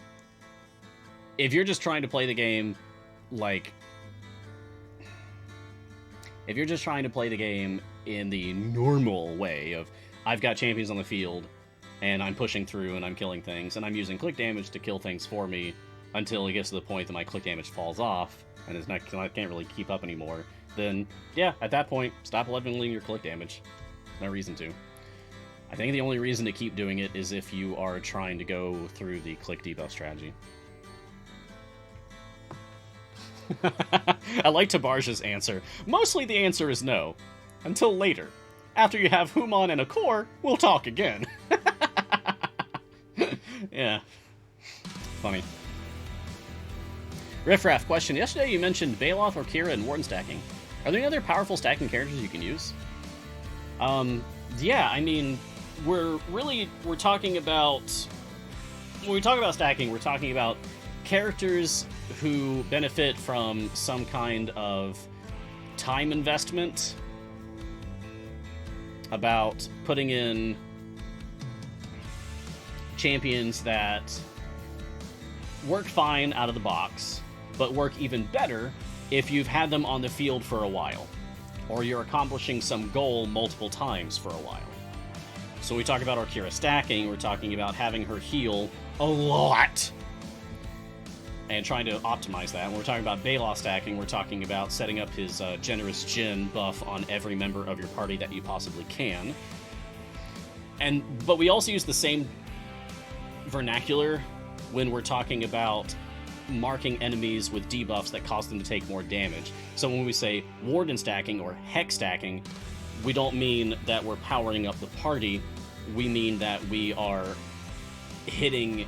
if you're just trying to play the game, like... If you're just trying to play the game in the normal way of, I've got champions on the field, and I'm pushing through and I'm killing things, and I'm using click damage to kill things for me until it gets to the point that my click damage falls off, and I can't really keep up anymore, then, yeah, at that point, stop leveling your click damage. No reason to. I think the only reason to keep doing it is if you are trying to go through the click debuff strategy. I like Tabarja's answer. Mostly the answer is no. Until later. After you have Human and a core, we'll talk again. Yeah. Funny. Riffraff question. Yesterday you mentioned Baloth, Orkira, and Warden stacking. Are there any other powerful stacking characters you can use? Yeah, I mean, we're talking about... When we talk about stacking, we're talking about characters who benefit from some kind of time investment, about putting in champions that work fine out of the box, but work even better if you've had them on the field for a while, or you're accomplishing some goal multiple times for a while. So we talk about Orkira stacking, we're talking about having her heal a lot, and trying to optimize that. When we're talking about Baloth stacking, we're talking about setting up his generous Djinn buff on every member of your party that you possibly can. But we also use the same vernacular when we're talking about marking enemies with debuffs that cause them to take more damage. So when we say Warden stacking or Hex stacking, we don't mean that we're powering up the party, we mean that we are hitting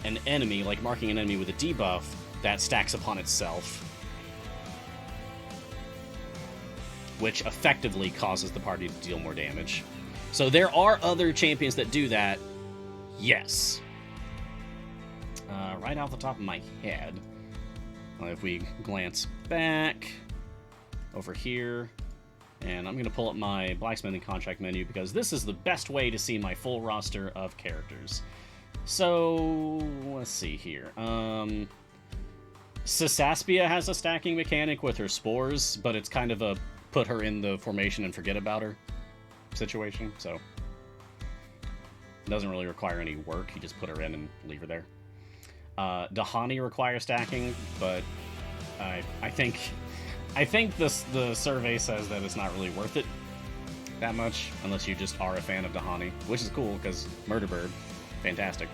an enemy, like marking an enemy with a debuff that stacks upon itself, which effectively causes the party to deal more damage. So there are other champions that do that, yes. Right off the top of my head, if we glance back over here, and I'm going to pull up my blacksmithing contract menu because this is the best way to see my full roster of characters. So, let's see here. Sasaspia has a stacking mechanic with her spores, but it's kind of a put her in the formation and forget about her situation, so... Doesn't really require any work. You just put her in and leave her there. Dahani requires stacking, but I think the survey says that it's not really worth it that much unless you just are a fan of Dahani, which is cool because Murder Bird, fantastic.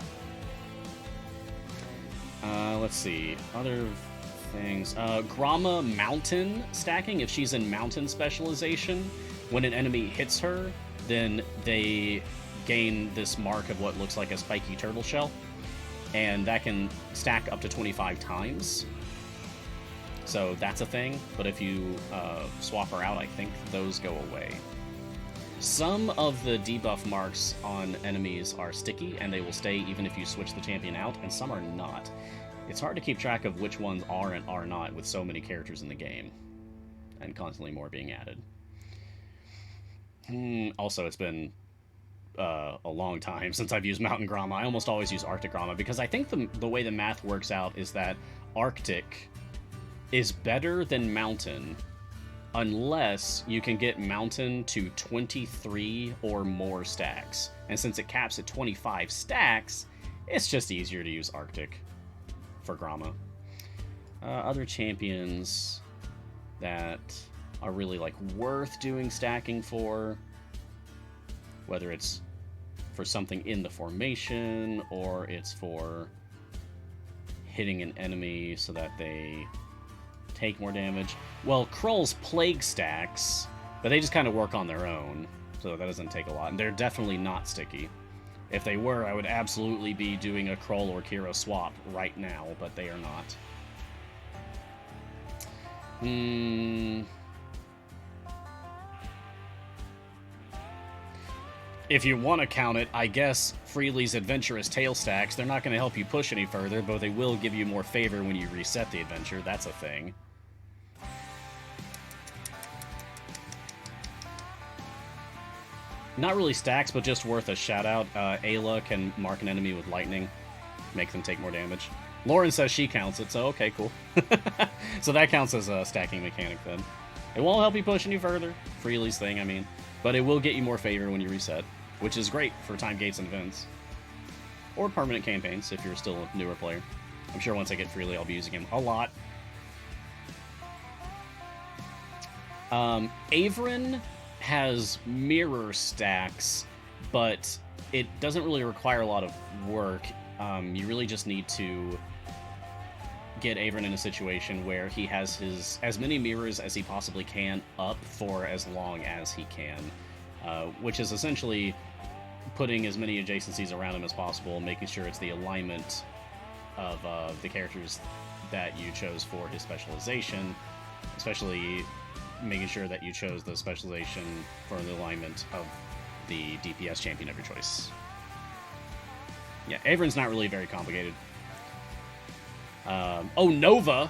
Let's see other things. Gromma Mountain stacking. If she's in Mountain specialization, when an enemy hits her, then they gain this mark of what looks like a spiky turtle shell, and that can stack up to 25 times. So that's a thing, but if you swap her out, I think those go away. Some of the debuff marks on enemies are sticky, and they will stay even if you switch the champion out, and some are not. It's hard to keep track of which ones are and are not with so many characters in the game, and constantly more being added. Also, it's been a long time since I've used Mountain Gromma. I almost always use Arctic Gromma, because I think the way the math works out is that Arctic is better than Mountain unless you can get Mountain to 23 or more stacks. And since it caps at 25 stacks, it's just easier to use Arctic for Gromma. Other champions that are really like worth doing stacking for, whether it's for something in the formation or it's for hitting an enemy so that they take more damage. Well, Krull's Plague stacks, but they just kind of work on their own, so that doesn't take a lot. And they're definitely not sticky. If they were, I would absolutely be doing a Krull or Kiro swap right now, but they are not. If you want to count it, I guess Freely's Adventurous Tail stacks, they're not going to help you push any further, but they will give you more favor when you reset the adventure. That's a thing. Not really stacks, but just worth a shout-out. Ayla can mark an enemy with lightning, make them take more damage. Lauren says she counts it, so okay, cool. So that counts as a stacking mechanic, then. It won't help you push any further, Freely's thing, I mean, but it will get you more favor when you reset, which is great for time gates and events. Or permanent campaigns, if you're still a newer player. I'm sure once I get Freely, I'll be using him a lot. Averin has mirror stacks, but it doesn't really require a lot of work. You really just need to get Averin in a situation where he has as many mirrors as he possibly can up for as long as he can, which is essentially putting as many adjacencies around him as possible, making sure it's the alignment of the characters that you chose for his specialization, especially making sure that you chose the specialization for the alignment of the DPS champion of your choice. Yeah, Averin's not really very complicated. Oh, Nova!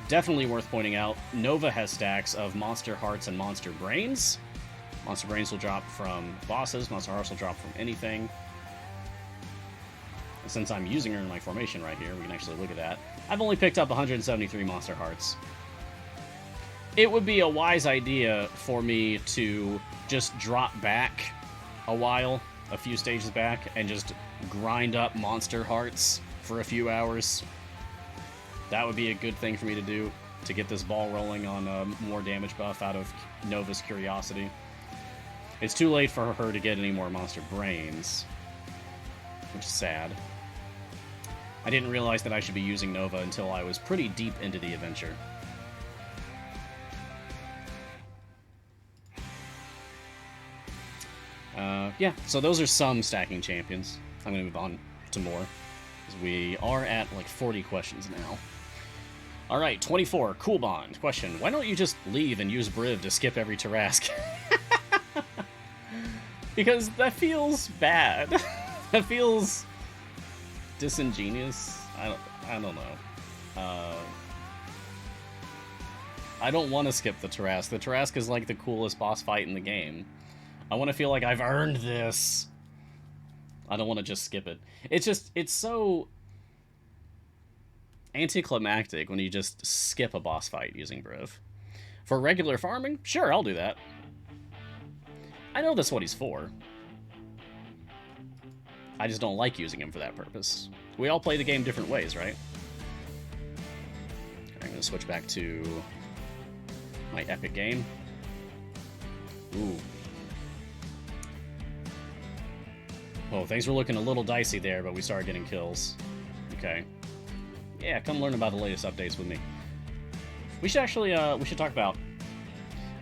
Definitely worth pointing out. Nova has stacks of Monster Hearts and Monster Brains. Monster Brains will drop from bosses. Monster Hearts will drop from anything. And since I'm using her in my formation right here, we can actually look at that. I've only picked up 173 Monster Hearts. It would be a wise idea for me to just drop back a while, a few stages back, and just grind up Monster Hearts for a few hours. That would be a good thing for me to do, to get this ball rolling on more damage buff out of Nova's Curiosity. It's too late for her to get any more Monster Brains, which is sad. I didn't realize that I should be using Nova until I was pretty deep into the adventure. Yeah, so those are some stacking champions. I'm going to move on to more, because we are at like 40 questions now. Alright, 24, Cool Bond. Question, why don't you just leave and use Briv to skip every Tarask? Because that feels bad. That feels disingenuous. I don't know. I don't want to skip the Tarask. The Tarask is like the coolest boss fight in the game. I want to feel like I've earned this. I don't want to just skip it. It's so anticlimactic when you just skip a boss fight using Briv. For regular farming, sure, I'll do that. I know that's what he's for. I just don't like using him for that purpose. We all play the game different ways, right? Okay, I'm going to switch back to my epic game. Ooh. Oh, things were looking a little dicey there, but we started getting kills. Okay. Yeah, come learn about the latest updates with me. We should actually, we should talk about...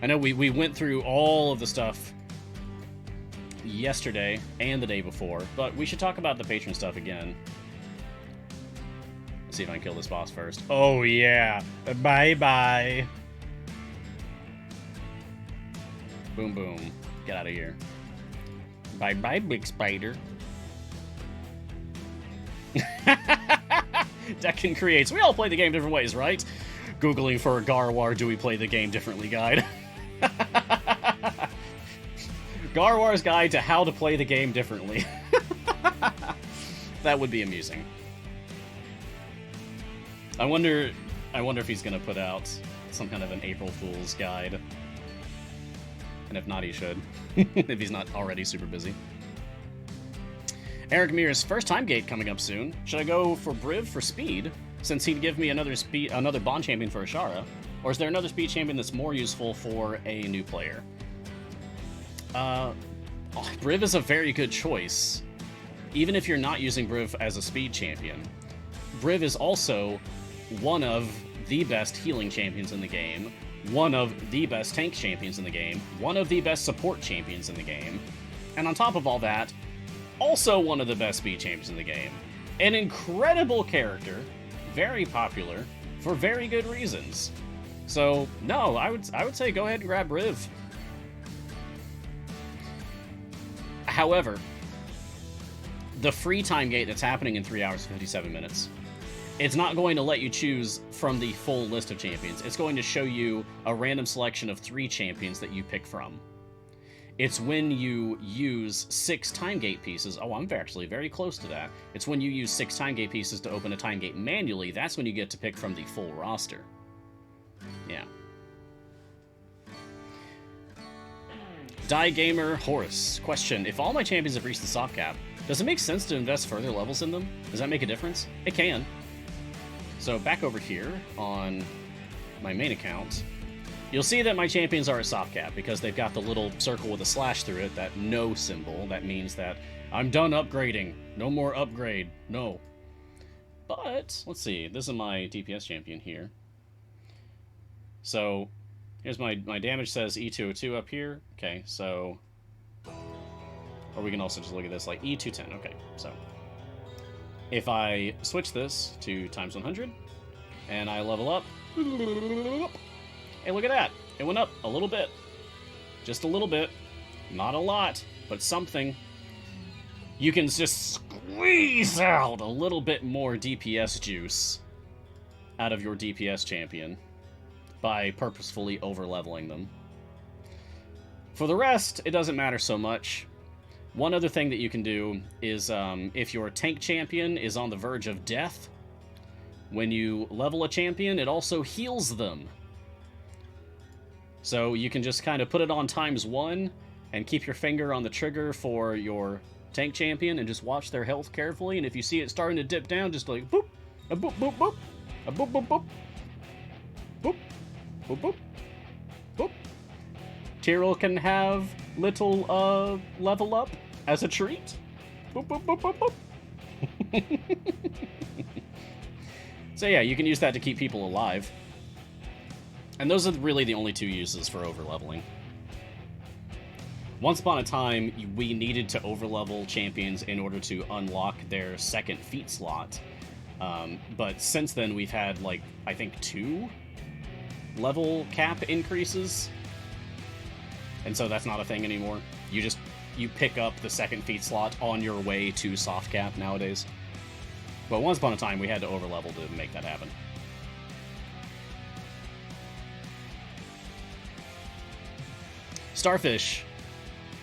I know we went through all of the stuff yesterday and the day before, but we should talk about the patron stuff again. Let's see if I can kill this boss first. Oh, yeah. Bye-bye. Boom, boom. Get out of here. Bye-bye, big spider. Decken creates. We all play the game different ways, right? Googling for a Garwar, do we play the game differently guide? Garwar's guide to how to play the game differently. That would be amusing. I wonder if he's gonna put out some kind of an April Fool's guide. And if not, he should. If he's not already super busy. Eric Mears, first time gate coming up soon. Should I go for Briv for speed, since he'd give me another bond champion for Ashara? Or is there another speed champion that's more useful for a new player? Briv is a very good choice, even if you're not using Briv as a speed champion. Briv is also one of the best healing champions in the game, one of the best tank champions in the game, one of the best support champions in the game, and on top of all that, also one of the best speed champions in the game. An incredible character, very popular, for very good reasons. So, no, I would say go ahead and grab Briv. However, the free time gate that's happening in 3 hours and 57 minutes, it's not going to let you choose from the full list of champions. It's going to show you a random selection of 3 champions that you pick from. It's when you use 6 time gate pieces. Oh, I'm actually very close to that. It's when you use 6 time gate pieces to open a time gate manually. That's when you get to pick from the full roster. Yeah. Die Gamer Horus. Question. If all my champions have reached the soft cap, does it make sense to invest further levels in them? Does that make a difference? It can. So back over here on my main account, you'll see that my champions are at soft cap because they've got the little circle with a slash through it, that no symbol. That means that I'm done upgrading. No more upgrade. No. But, let's see. This is my DPS champion here. So, here's my damage says E202 up here. Okay, so... Or we can also just look at this like E210. Okay, so... If I switch this to times 100, and I level up... Hey, look at that! It went up a little bit. Just a little bit. Not a lot, but something. You can just squeeze out a little bit more DPS juice out of your DPS champion by purposefully over-leveling them. For the rest, it doesn't matter so much. One other thing that you can do is if your tank champion is on the verge of death, when you level a champion, it also heals them. So you can just kind of put it on ×1 and keep your finger on the trigger for your tank champion and just watch their health carefully. And if you see it starting to dip down, just like boop, a boop, boop, boop, a boop, boop, boop, boop, boop, boop, boop. Tyrell can have little level up as a treat. Boop, boop, boop, boop, boop. So yeah, you can use that to keep people alive. And those are really the only 2 uses for overleveling. Once upon a time, we needed to overlevel champions in order to unlock their second feat slot. But since then, we've had, like, I think 2 level cap increases. And so that's not a thing anymore. You pick up the second feat slot on your way to soft cap nowadays. But once upon a time, we had to overlevel to make that happen. Starfish.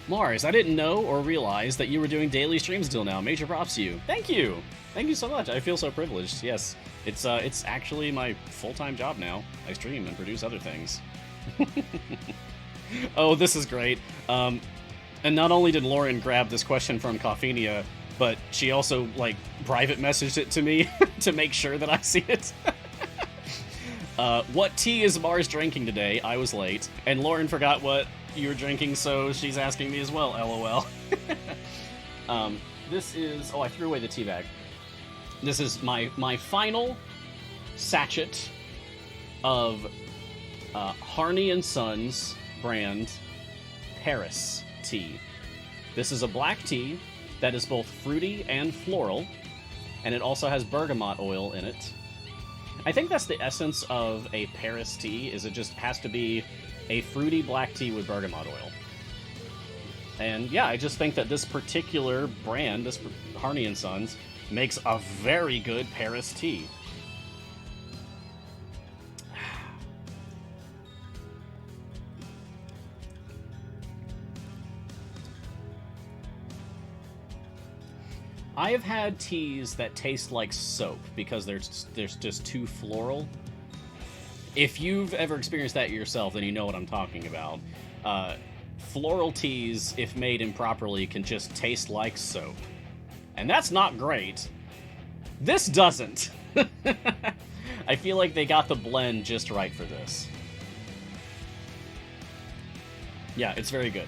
Mars, I didn't know or realize that you were doing daily streams until now. Major props to you. Thank you. Thank you so much. I feel so privileged. Yes, it's actually my full-time job now. I stream and produce other things. Oh, this is great. And not only did Lauren grab this question from Coffenia, but she also, like, private messaged it to me to make sure that I see it. What tea is Mars drinking today? I was late. And Lauren forgot what you were drinking, so she's asking me as well, LOL. This is... Oh, I threw away the tea bag. This is my final sachet of Harney & Sons brand Paris tea. This is a black tea that is both fruity and floral, and it also has bergamot oil in it. I think that's the essence of a Paris tea, is it just has to be a fruity black tea with bergamot oil. And yeah, I just think that this particular brand, this Harney & Sons, makes a very good Paris tea. I have had teas that taste like soap because they're just too floral. If you've ever experienced that yourself, then you know what I'm talking about. Floral teas, if made improperly, can just taste like soap. And that's not great. This doesn't. I feel like they got the blend just right for this. Yeah, it's very good.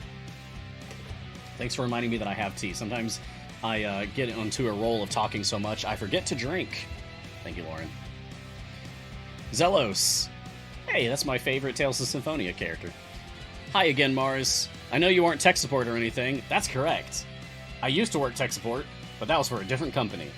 Thanks for reminding me that I have tea. Sometimes I get onto a roll of talking so much, I forget to drink. Thank you, Lauren. Zelos. Hey, that's my favorite Tales of Symphonia character. Hi again, Mars. I know you weren't tech support or anything. That's correct. I used to work tech support, but that was for a different company.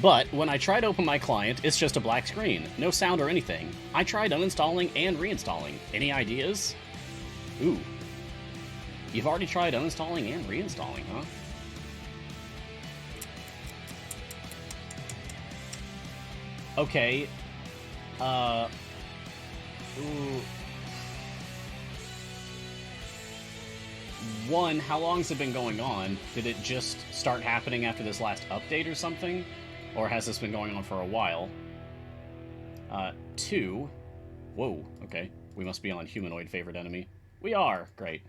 But when I try to open my client, it's just a black screen. No sound or anything. I tried uninstalling and reinstalling. Any ideas? Ooh. You've already tried uninstalling and reinstalling, huh? Okay. Ooh. One, how long has it been going on? Did it just start happening after this last update or something? Or has this been going on for a while? Two. Whoa, okay. We must be on humanoid favorite enemy. We are. Great.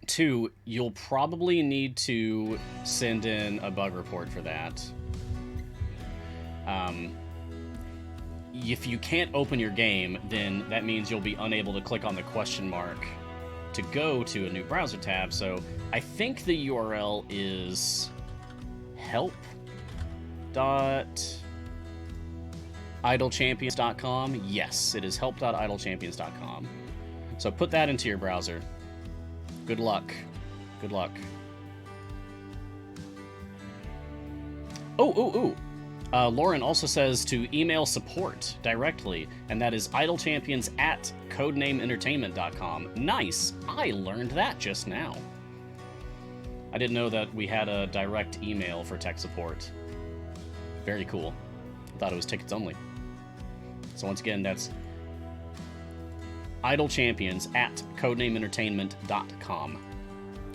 Two, you'll probably need to send in a bug report for that. If you can't open your game, then that means you'll be unable to click on the question mark to go to a new browser tab. So I think the URL is help.idlechampions.com. Yes, it is help.idlechampions.com. So put that into your browser. Good luck. Good luck. Oh. Lauren also says to email support directly, and that is idlechampions@codenameentertainment.com. Nice! I learned that just now. I didn't know that we had a direct email for tech support. Very cool. I thought it was tickets only. So once again, that's idlechampions@codenameentertainment.com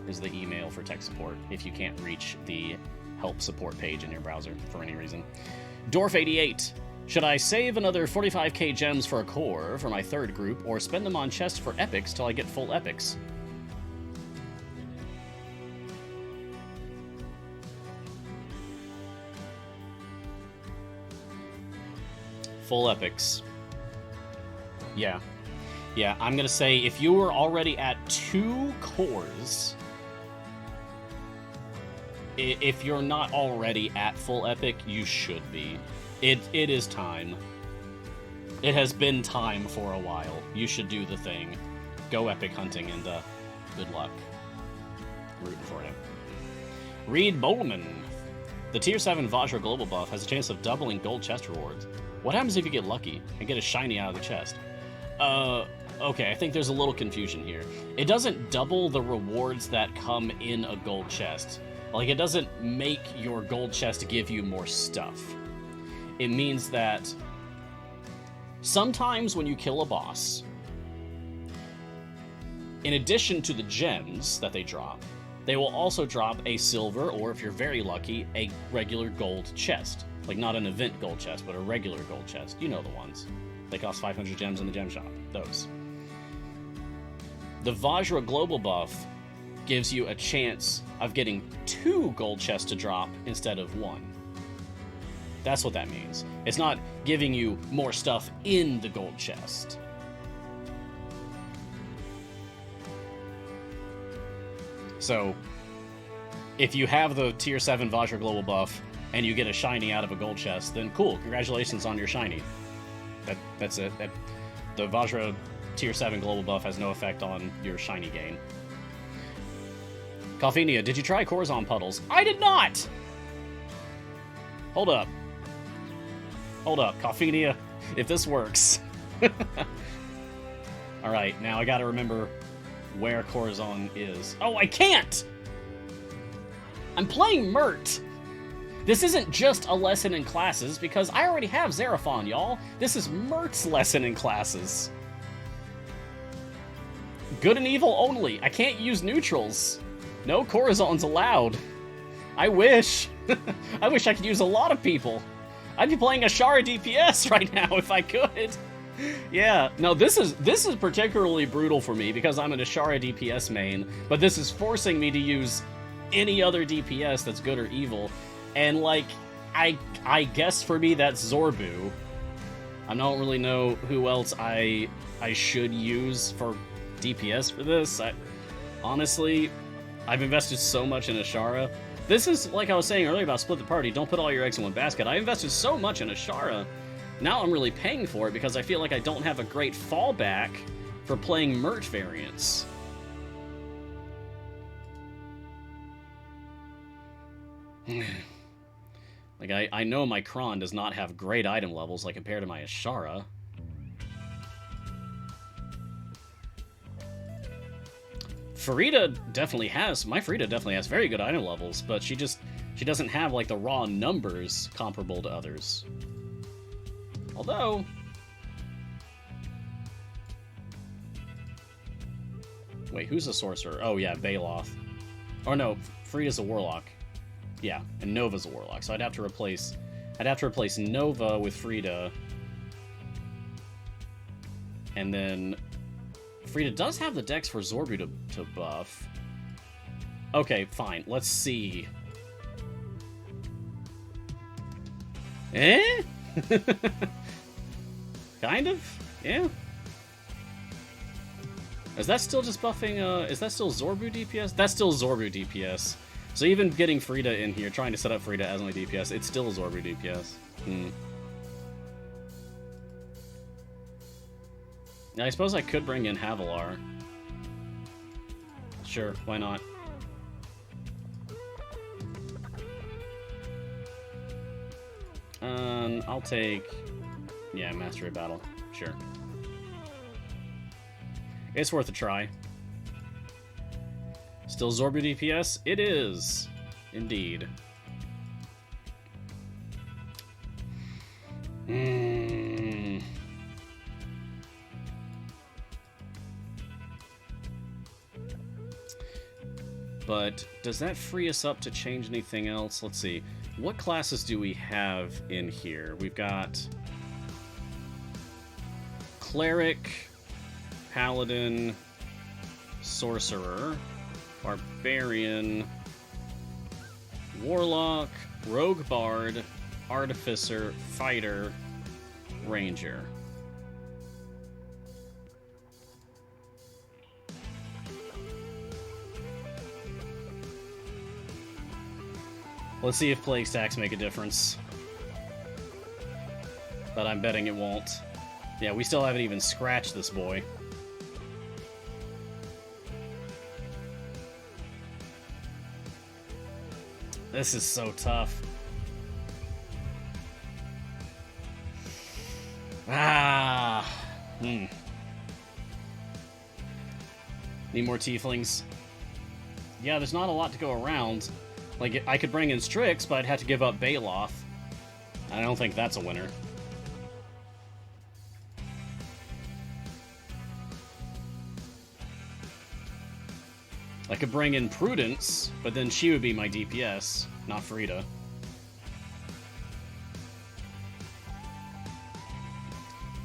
is the email for tech support if you can't reach the help support page in your browser for any reason. Dwarf88. Should I save another 45k gems for a core for my third group, or spend them on chests for epics till I get full epics? Full epics. Yeah. Yeah, I'm gonna say if you were already at 2 cores... If you're not already at full epic, you should be. It is time. It has been time for a while. You should do the thing. Go epic hunting, and good luck. Rooting for you. Reed Bowman. The Tier 7 Vajra Global buff has a chance of doubling gold chest rewards. What happens if you get lucky and get a shiny out of the chest? Okay, I think there's a little confusion here. It doesn't double the rewards that come in a gold chest. Like, it doesn't make your gold chest give you more stuff. It means that sometimes when you kill a boss, in addition to the gems that they drop, they will also drop a silver, or if you're very lucky, a regular gold chest. Like, not an event gold chest, but a regular gold chest. You know the ones. They cost 500 gems in the gem shop. Those. The Vajra global buff gives you a chance of getting 2 gold chests to drop instead of 1. That's what that means. It's not giving you more stuff in the gold chest. So, if you have the tier 7 Vajra global buff and you get a shiny out of a gold chest, then cool, congratulations on your shiny. That's it. The Vajra tier 7 global buff has no effect on your shiny gain. Coffeenia, did you try Corazon Puddles? I did not! Hold up. Hold up, Coffeenia, if this works. Alright, now I gotta remember where Corazon is. Oh, I can't! I'm playing Mert! This isn't just a lesson in classes, because I already have Xeraphon, y'all. This is Mert's lesson in classes. Good and evil only. I can't use neutrals. No Corazons allowed. I wish. I wish I could use a lot of people. I'd be playing Ashara DPS right now if I could. Yeah, no, this is particularly brutal for me because I'm an Ashara DPS main, but this is forcing me to use any other DPS that's good or evil. And, like, I guess for me that's Zorbu. I don't really know who else I should use for DPS for this. Honestly, I've invested so much in Ashara. This is, like I was saying earlier about split the party, don't put all your eggs in one basket. I invested so much in Ashara. Now I'm really paying for it because I feel like I don't have a great fallback for playing Mert variants. Like, I know my Kron does not have great item levels, like, compared to my Ashara. Farida definitely has, my Farida definitely has very good item levels, but she doesn't have, like, the raw numbers comparable to others. Although... Wait, who's a sorcerer? Oh, yeah, Baloth. Or no, Farida's a warlock. Yeah, and Nova's a warlock, so I'd have to replace Nova with Frida. And then Frida does have the dex for Zorbu to buff. Okay, fine. Let's see. Eh? Kind of? Yeah. Is that still just buffing, is that still Zorbu DPS? That's still Zorbu DPS. So even getting Frida in here, trying to set up Frida as only DPS, it's still Zorbu DPS. Now, I suppose I could bring in Havilar. Sure, why not? I'll take... Yeah, Mastery of Battle. Sure. It's worth a try. Still Zorbu DPS? It is. Indeed. But does that free us up to change anything else? Let's see. What classes do we have in here? We've got Cleric, Paladin, Sorcerer, Barbarian, Warlock, Rogue Bard, Artificer, Fighter, Ranger. Let's see if Plague Stacks make a difference. But I'm betting it won't. Yeah, we still haven't even scratched this boy. This is so tough. Need more tieflings. Yeah, there's not a lot to go around. Like, I could bring in Strix, but I'd have to give up Baloth. I don't think that's a winner. I could bring in Prudence, but then she would be my DPS, not Frida.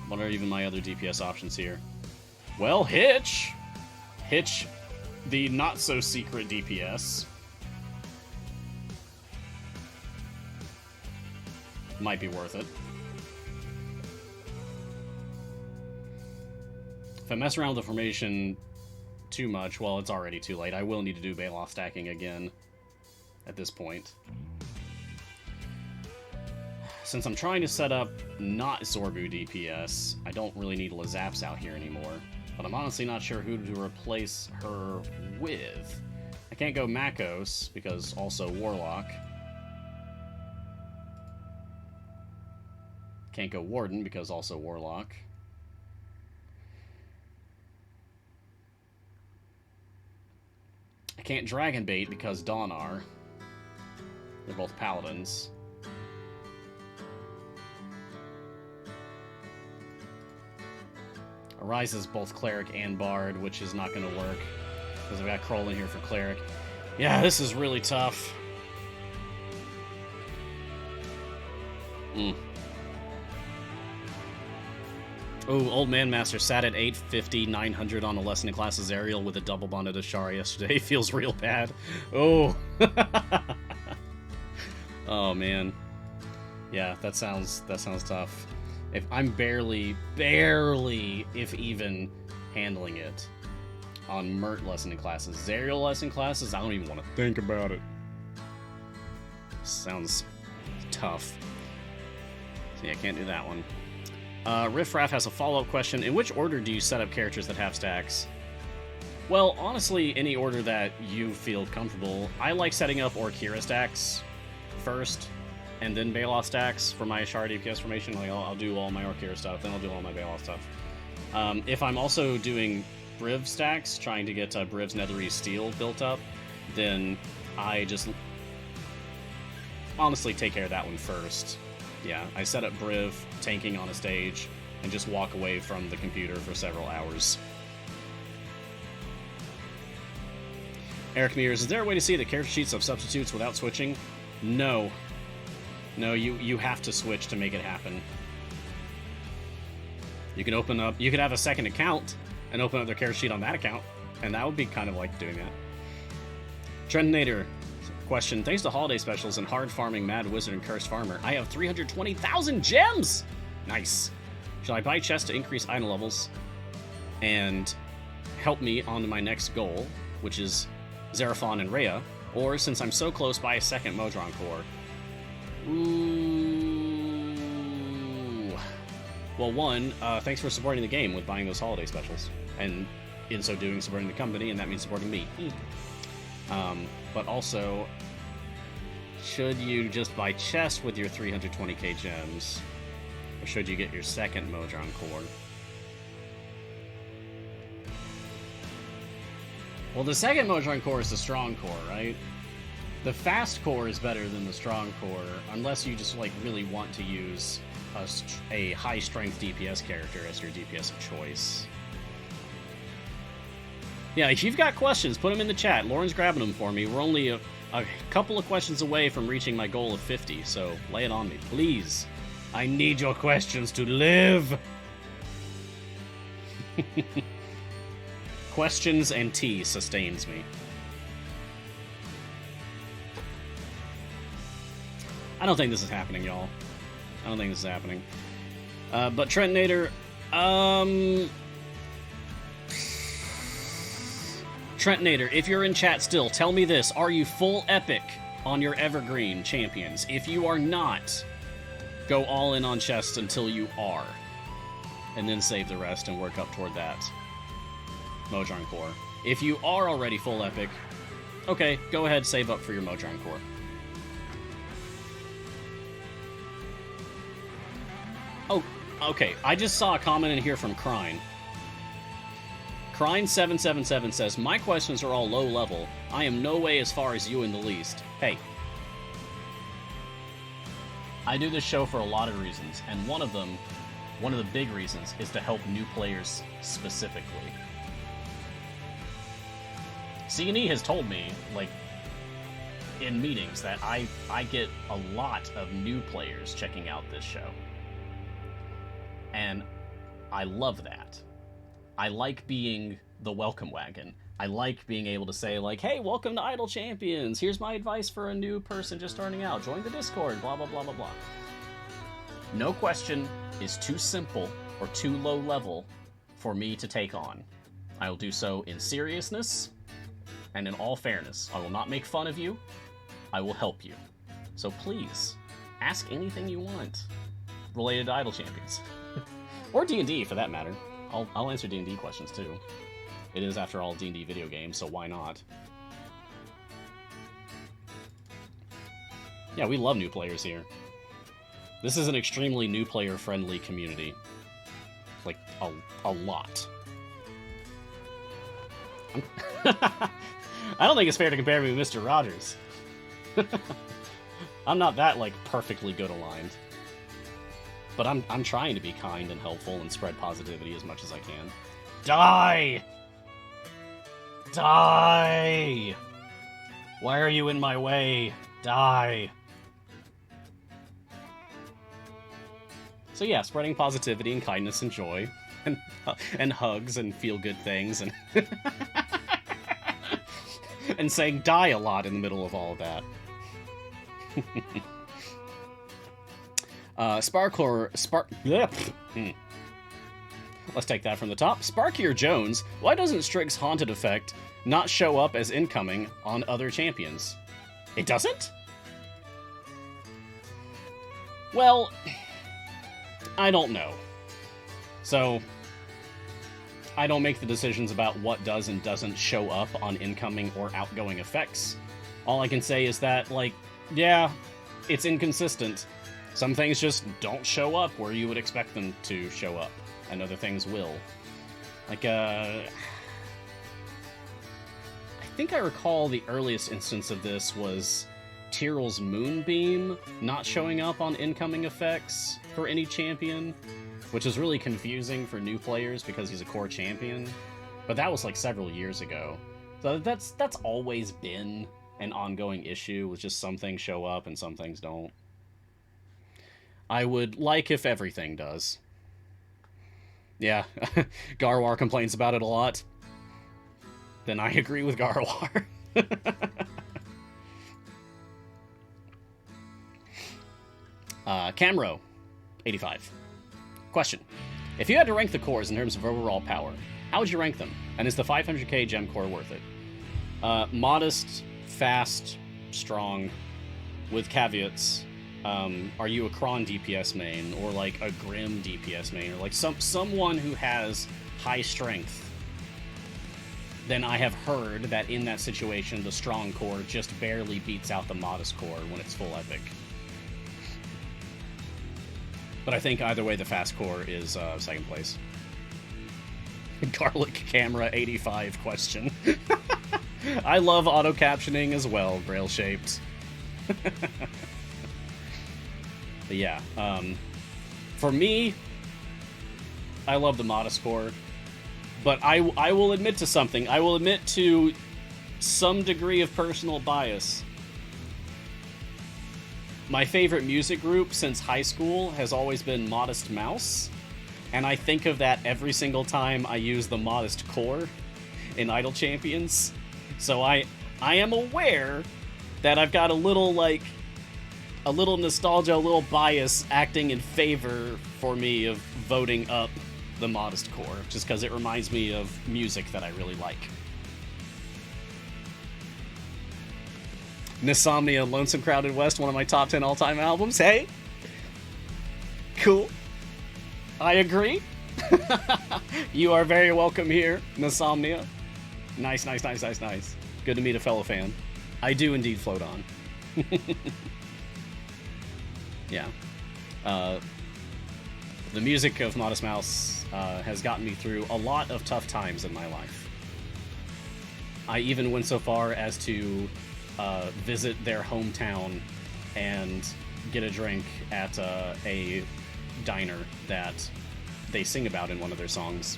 What are even my other DPS options here? Well, Hitch! Hitch the not-so-secret DPS. Might be worth it. If I mess around with the formation too much, well, it's already too late. I will need to do Baloth stacking again at this point. Since I'm trying to set up not Zorbu DPS, I don't really need Lazaps out here anymore. But I'm honestly not sure who to replace her with. I can't go Makos, because also Warlock. Can't go Warden, because also Warlock. I can't Dragon Bait, because Dawnar. They're both Paladins. Arise is both Cleric and Bard, which is not going to work, because I've got Kroll in here for Cleric. Yeah, this is really tough. Oh, Old Man Master sat at 850, 900 on a Lesson in Classes Ariel with a double bonded Ashara yesterday. Feels real bad. Oh. Oh, man. Yeah, that sounds tough. If I'm barely, if even, handling it on Mert Lesson in Classes. Zariel Lesson Classes, I don't even want to think about it. Sounds tough. So yeah, I can't do that one. Riff Raff has a follow-up question. In which order do you set up characters that have stacks? Well, honestly, any order that you feel comfortable. I like setting up Orkira stacks first, and then Baloth stacks for my Ashara DPS formation. Like, I'll do all my Orkira stuff, then I'll do all my Baloth stuff. If I'm also doing Briv stacks, trying to get Briv's Nethery Steel built up, then I just honestly take care of that one first. Yeah, I set up Briv, tanking on a stage, and just walk away from the computer for several hours. Eric Mears, is there a way to see the character sheets of substitutes without switching? No. No, you have to switch to make it happen. You can open up, you could have a second account and open up their character sheet on that account, and that would be kind of like doing that. Trendinator question, thanks to holiday specials and hard farming Mad Wizard and Cursed Farmer, I have 320,000 gems! Nice. Shall I buy chests to increase item levels and help me on my next goal, which is Xeraphon and Rhea, or since I'm so close, buy a second Modron core? Ooh. Well, one, thanks for supporting the game with buying those holiday specials, and in so doing, supporting the company, and that means supporting me. But also, should you just buy chests with your 320k gems, or should you get your second Modron core? Well, the second Modron core is the strong core, right? The fast core is better than the strong core, unless you just like really want to use a high-strength DPS character as your DPS of choice. Yeah, if you've got questions, put them in the chat. Lauren's grabbing them for me. We're only a couple of questions away from reaching my goal of 50, so lay it on me, please. I need your questions to live! Questions and tea sustains me. I don't think this is happening, y'all. I don't think this is happening. But Trentinator, Trentinator, if you're in chat still, tell me this. Are you full epic on your Evergreen champions? If you are not, go all in on chests until you are. And then save the rest and work up toward that Modron core. If you are already full epic, okay, go ahead, save up for your Modron core. Oh, okay, I just saw a comment in here from Krine. Krine777 says, my questions are all low level. I am no way as far as you in the least. Hey. I do this show for a lot of reasons, and one of the big reasons is to help new players specifically. C&E has told me, like, in meetings that I get a lot of new players checking out this show. And I love that. I like being the welcome wagon. I like being able to say, like, hey, welcome to Idle Champions. Here's my advice for a new person just starting out. Join the Discord, blah, blah, blah, blah, blah. No question is too simple or too low level for me to take on. I will do so in seriousness and in all fairness. I will not make fun of you. I will help you. So please, ask anything you want related to Idle Champions. Or D&D, for that matter. I'll answer D&D questions, too. It is, after all, a D&D video game, so why not? Yeah, we love new players here. This is an extremely new player-friendly community. Like, a lot. I don't think it's fair to compare me with Mr. Rogers. I'm not that, like, perfectly good aligned. But I'm trying to be kind and helpful and spread positivity as much as I can. Die! Die! Why are you in my way? Die! So yeah, spreading positivity and kindness and joy, and hugs and feel-good things, and and saying die a lot in the middle of all of that. Let's take that from the top. Sparkier Jones, why doesn't Strix's Haunted effect not show up as incoming on other champions? It doesn't? Well, I don't know. So, I don't make the decisions about what does and doesn't show up on incoming or outgoing effects. All I can say is that, like, yeah, it's inconsistent. Some things just don't show up where you would expect them to show up, and other things will. Like, I think I recall the earliest instance of this was Tyrell's Moonbeam not showing up on incoming effects for any champion, which is really confusing for new players because he's a core champion. But that was like several years ago. So that's always been an ongoing issue, with just some things show up and some things don't. I would like if everything does. Yeah, Garwar complains about it a lot. Then I agree with Garwar. Camro, 85. Question. If you had to rank the cores in terms of overall power, how would you rank them? And is the 500k gem core worth it? Modest, fast, strong, with caveats. Are you a Kron DPS main, or like a Grim DPS main, or like someone who has high strength? Then I have heard that in that situation, the strong core just barely beats out the modest core when it's full epic. But I think either way, the fast core is second place. Garlic camera 85 question. I love auto captioning as well, Grail shaped. But yeah, for me, I love the modest core, but I will admit to something. I will admit to some degree of personal bias. My favorite music group since high school has always been Modest Mouse, and I think of that every single time I use the modest core in Idle Champions. So I am aware that I've got a little nostalgia, a little bias acting in favor for me of voting up the modest core, just because it reminds me of music that I really like. Insomnia, Lonesome Crowded West, one of my top 10 all-time albums. Hey! Cool. I agree. You are very welcome here, Insomnia. Nice, nice, nice, nice, nice. Good to meet a fellow fan. I do indeed float on. Yeah. The music of Modest Mouse has gotten me through a lot of tough times in my life. I even went so far as to visit their hometown and get a drink at a diner that they sing about in one of their songs.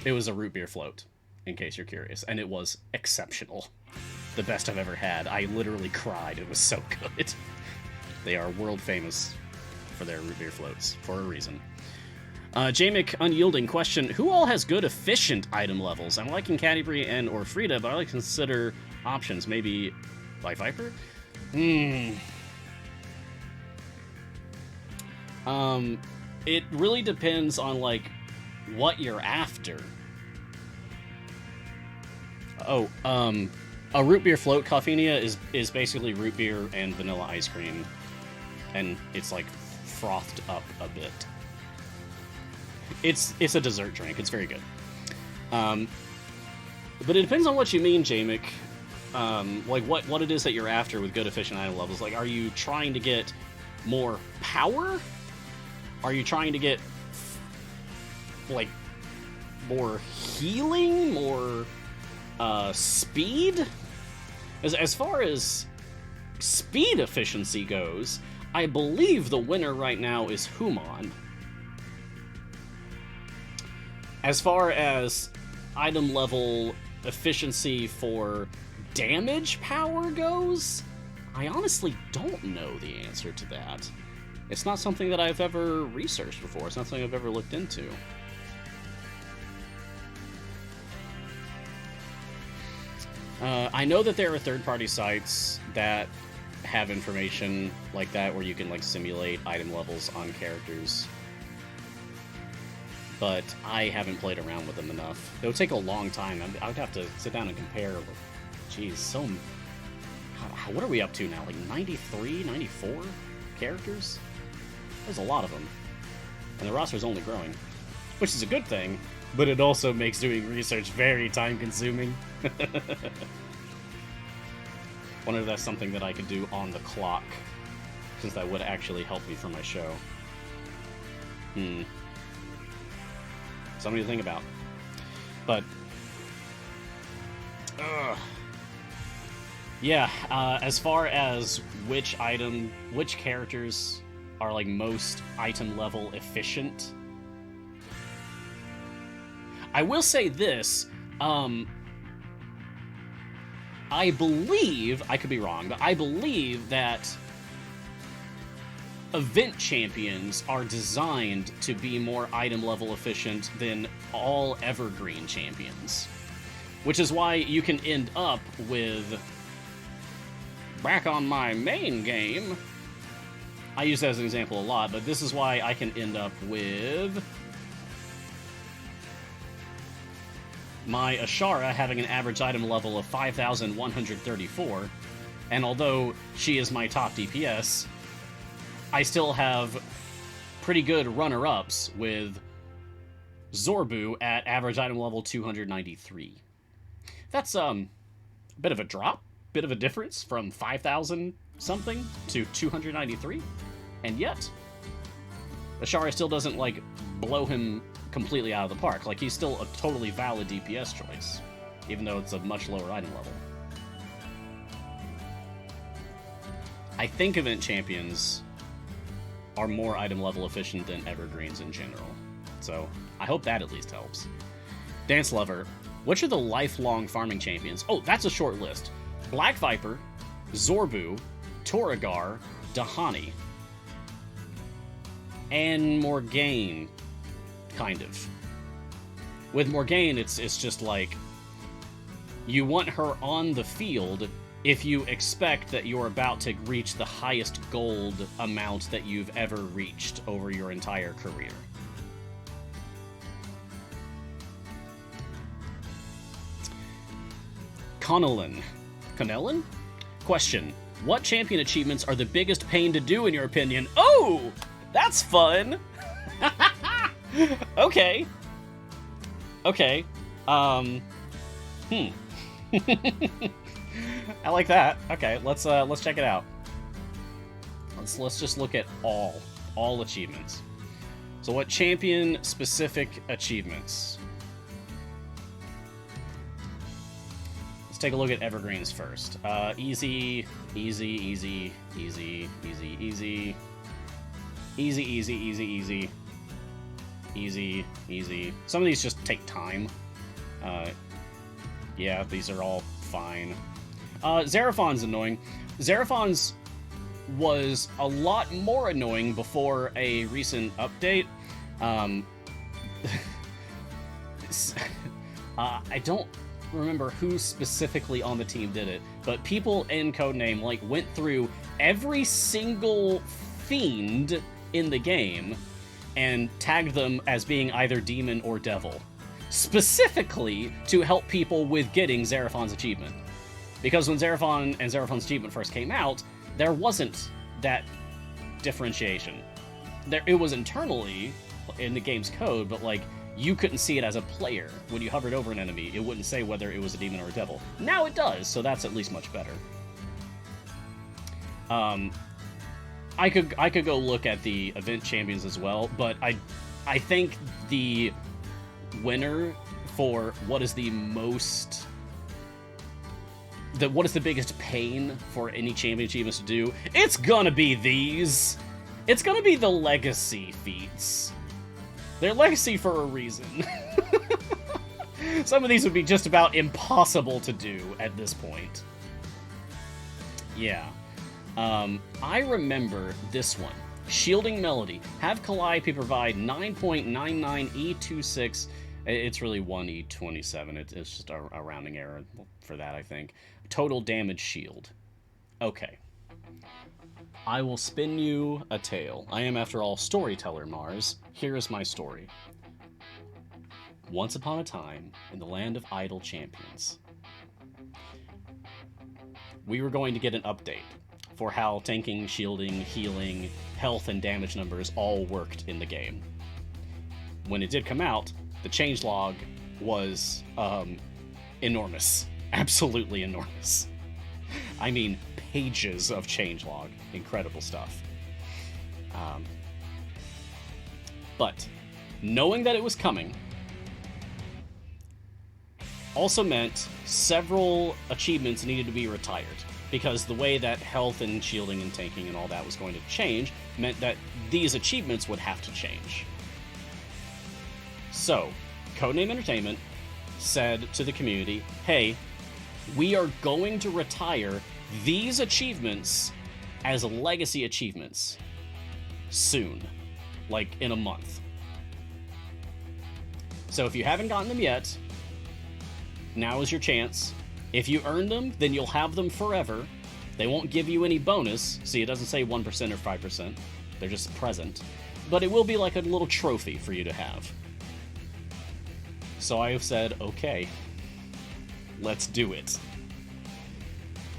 It was a root beer float, in case you're curious, and it was exceptional. The best I've ever had. I literally cried. It was so good. They are world famous for their root beer floats, for a reason. Jamick Unyielding question, who all has good efficient item levels? I'm liking Cadbury and or Frida, but I like to consider options. Maybe Black Viper? It really depends on, like, what you're after. Oh, a root beer float coffeenia is basically root beer and vanilla ice cream. And it's, like, frothed up a bit. It's a dessert drink. It's very good. But it depends on what you mean, Jamick. Like, what it is that you're after with good efficient item levels. Like, are you trying to get more power? Are you trying to get, like, more healing? More, speed? As far as speed efficiency goes, I believe the winner right now is Human. As far as item level efficiency for damage power goes, I honestly don't know the answer to that. It's not something that I've ever researched before. It's not something I've ever looked into. I know that there are third-party sites that have information like that where you can, like, simulate item levels on characters. But I haven't played around with them enough. It would take a long time. I would have to sit down and compare. Jeez, what are we up to now? Like 93, 94 characters? There's a lot of them. And the roster's only growing. Which is a good thing, but it also makes doing research very time-consuming. Wonder if that's something that I could do on the clock, since that would actually help me for my show. Something to think about. But, yeah, as far as which characters are, like, most item level efficient, I will say this, I believe, I could be wrong, but I believe that event champions are designed to be more item level efficient than all evergreen champions. Which is why you can end up with, back on my main game, I use that as an example a lot, but this is why I can end up with my Ashara having an average item level of 5,134, and although she is my top DPS, I still have pretty good runner-ups with Zorbu at average item level 293. That's a bit of a drop, bit of a difference from 5,000 something to 293, and yet Ashara still doesn't, like, blow him completely out of the park. Like, he's still a totally valid DPS choice, even though it's a much lower item level. I think event champions are more item level efficient than evergreens in general. So, I hope that at least helps. Dance Lover, which are the lifelong farming champions? Oh, that's a short list. Black Viper, Zorbu, Torrigar, Dahani, and Morgane, kind of. With Morgane, it's just like, you want her on the field if you expect that you're about to reach the highest gold amount that you've ever reached over your entire career. Connellan? Question. What champion achievements are the biggest pain to do in your opinion? Oh! That's fun! Okay. Okay. I like that. Okay, let's check it out. Let's just look at all achievements. So what champion specific achievements? Let's take a look at evergreens first. Easy. Some of these just take time. Yeah, these are all fine. Xeraphon's annoying. Xeraphon's was a lot more annoying before a recent update. I don't remember who specifically on the team did it, but people in Codename like went through every single fiend in the game and tagged them as being either demon or devil, specifically to help people with getting Xeraphon's achievement. Because when Xeraphon and Xeraphon's achievement first came out, there wasn't that differentiation. It was internally in the game's code, but like you couldn't see it as a player. When you hovered over an enemy, it wouldn't say whether it was a demon or a devil. Now it does, so that's at least much better. I could go look at the event champions as well, but I think the winner for what is the biggest pain for any champion achievements to do, it's gonna be these. It's gonna be the legacy feats. They're legacy for a reason. Some of these would be just about impossible to do at this point. Yeah. I remember this one. Shielding Melody. Have Calliope provide 9.99 E26. It's really 1 E27. It's just a rounding error for that, I think. Total damage shield. Okay. I will spin you a tale. I am, after all, storyteller, Mars. Here is my story. Once upon a time, in the land of idle champions, we were going to get an update for how tanking, shielding, healing, health, and damage numbers all worked in the game. When it did come out, the changelog was enormous. Absolutely enormous. I mean, pages of changelog. Incredible stuff. But knowing that it was coming also meant several achievements needed to be retired, because the way that health and shielding and tanking and all that was going to change meant that these achievements would have to change. So, Codename Entertainment said to the community, hey, we are going to retire these achievements as legacy achievements soon, like in a month. So if you haven't gotten them yet, now is your chance. If you earn them, then you'll have them forever. They won't give you any bonus. See, it doesn't say 1% or 5%. They're just present. But it will be like a little trophy for you to have. So I have said, okay, let's do it.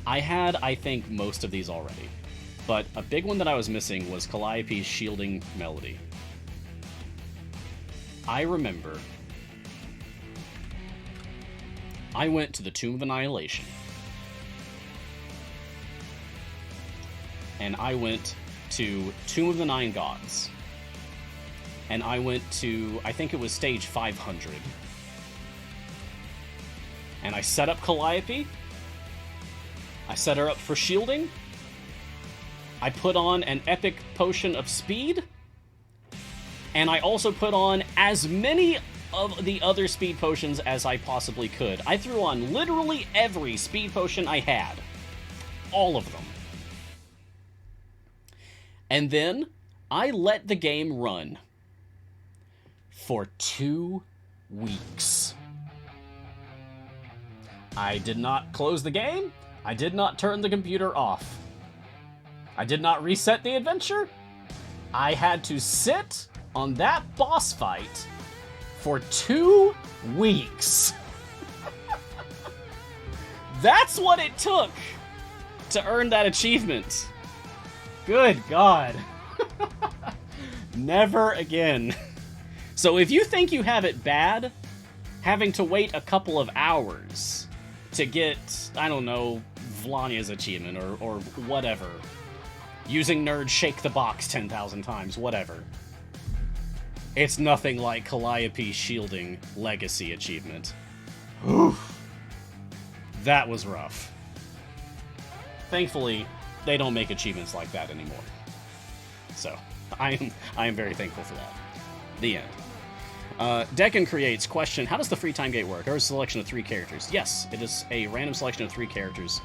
I had, I think, most of these already. But a big one that I was missing was Calliope's Shielding Melody. I remember I went to the Tomb of Annihilation. And I went to Tomb of the Nine Gods. And I went to, I think it was stage 500. And I set up Calliope. I set her up for shielding. I put on an epic potion of speed. And I also put on as many of the other speed potions as I possibly could. I threw on literally every speed potion I had. All of them. And then I let the game run for 2 weeks. I did not close the game. I did not turn the computer off. I did not reset the adventure. I had to sit on that boss fight for 2 weeks. That's what it took to earn that achievement. Good God. Never again. So if you think you have it bad, having to wait a couple of hours to get, I don't know, Vlanya's achievement or whatever, using Nerd Shake the Box 10,000 times, whatever, it's nothing like Calliope's Shielding Legacy achievement. Oof. That was rough. Thankfully, they don't make achievements like that anymore. So, I am very thankful for that. The end. Decken creates question, how does the free time gate work? Or is a selection of 3 characters? Yes, it is a random selection of 3 characters.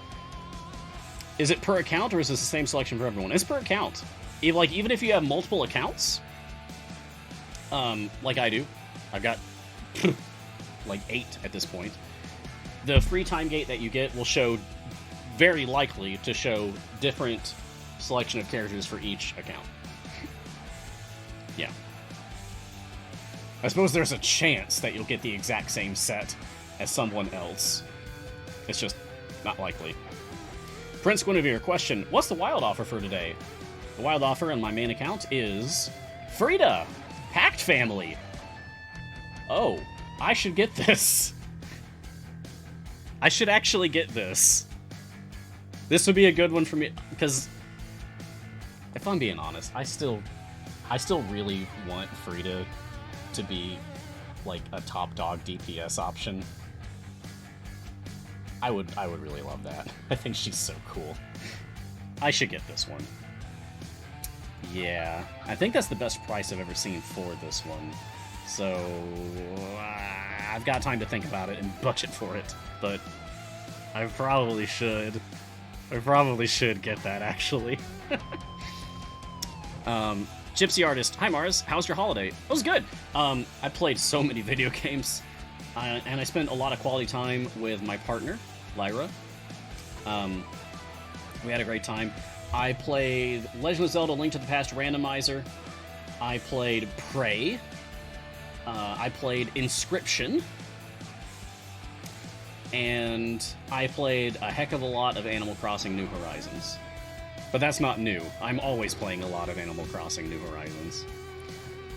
Is it per account, or is this the same selection for everyone? It's per account. Even if you have multiple accounts, like I do, I've got like 8 at this point. The free time gate that you get will show, very likely to show, different selection of characters for each account. Yeah. I suppose there's a chance that you'll get the exact same set as someone else. It's just not likely. Prince Guinevere, question, what's the wild offer for today? The wild offer on my main account is Frida, Pact Family. Oh, I should get this. I should actually get this. This would be a good one for me, because if I'm being honest, I still really want Frida to be like a top dog DPS option. I would really love that. I think she's so cool. I should get this one. Yeah, I think that's the best price I've ever seen for this one. So I've got time to think about it and budget for it, but I probably should. I probably should get that, actually. Gypsy Artist, hi Mars, how's your holiday? It was good. I played so many video games, and I spent a lot of quality time with my partner, Lyra. We had a great time. I played Legend of Zelda: Link to the Past Randomizer. I played Prey. I played Inscription. And I played a heck of a lot of Animal Crossing New Horizons. But that's not new. I'm always playing a lot of Animal Crossing New Horizons.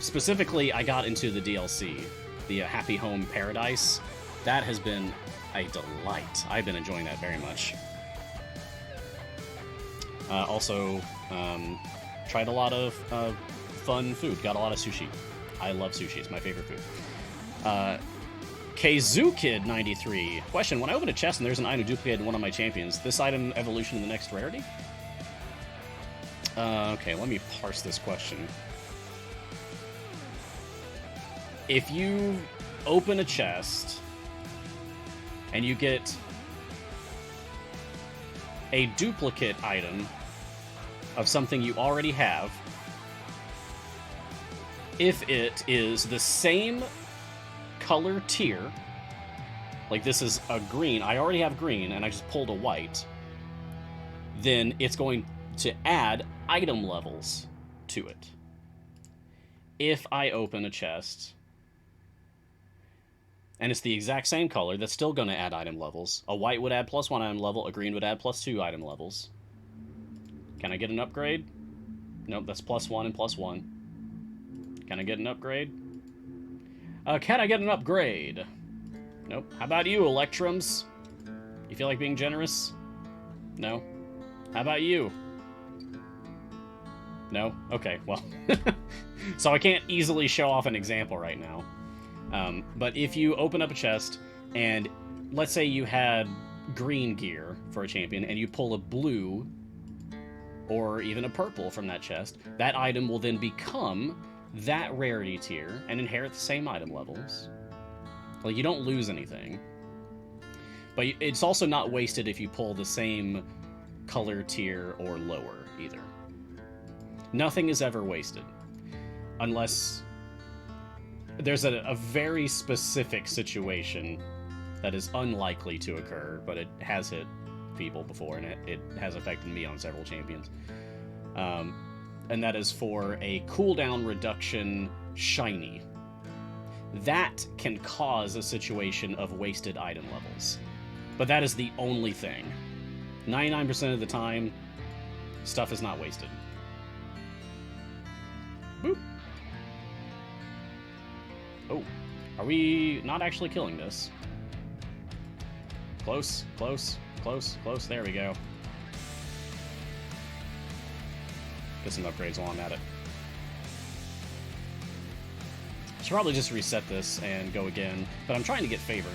Specifically, I got into the DLC, the Happy Home Paradise. That has been a delight. I've been enjoying that very much. Also, tried a lot of fun food. Got a lot of sushi. I love sushi. It's my favorite food. KZooKid93. Question, when I open a chest and there's an item duplicated in one of my champions, this item evolution in the next rarity? Okay, let me parse this question. If you open a chest and you get a duplicate item of something you already have, if it is the same color tier, like this is a green, I already have green and I just pulled a white, then it's going to add item levels to it. If I open a chest and it's the exact same color, that's still going to add item levels. A white would add +1 item level, a green would add +2 item levels. Can I get an upgrade? Nope, that's +1 and +1. Can I get an upgrade? Can I get an upgrade? Nope. How about you, Electrums? You feel like being generous? No? How about you? No? Okay, well. So I can't easily show off an example right now. But if you open up a chest, and let's say you had green gear for a champion, and you pull a blue or even a purple from that chest, that item will then become that rarity tier and inherit the same item levels. Like, you don't lose anything. But it's also not wasted if you pull the same color tier or lower, either. Nothing is ever wasted. Unless there's a very specific situation that is unlikely to occur, but it has hit people before, and it has affected me on several champions. And that is for a cooldown reduction shiny. That can cause a situation of wasted item levels. But that is the only thing. 99% of the time, stuff is not wasted. Boop. Oh, are we not actually killing this? Close, close, close, close. There we go. Get some upgrades while I'm at it. I should probably just reset this and go again, but I'm trying to get favor.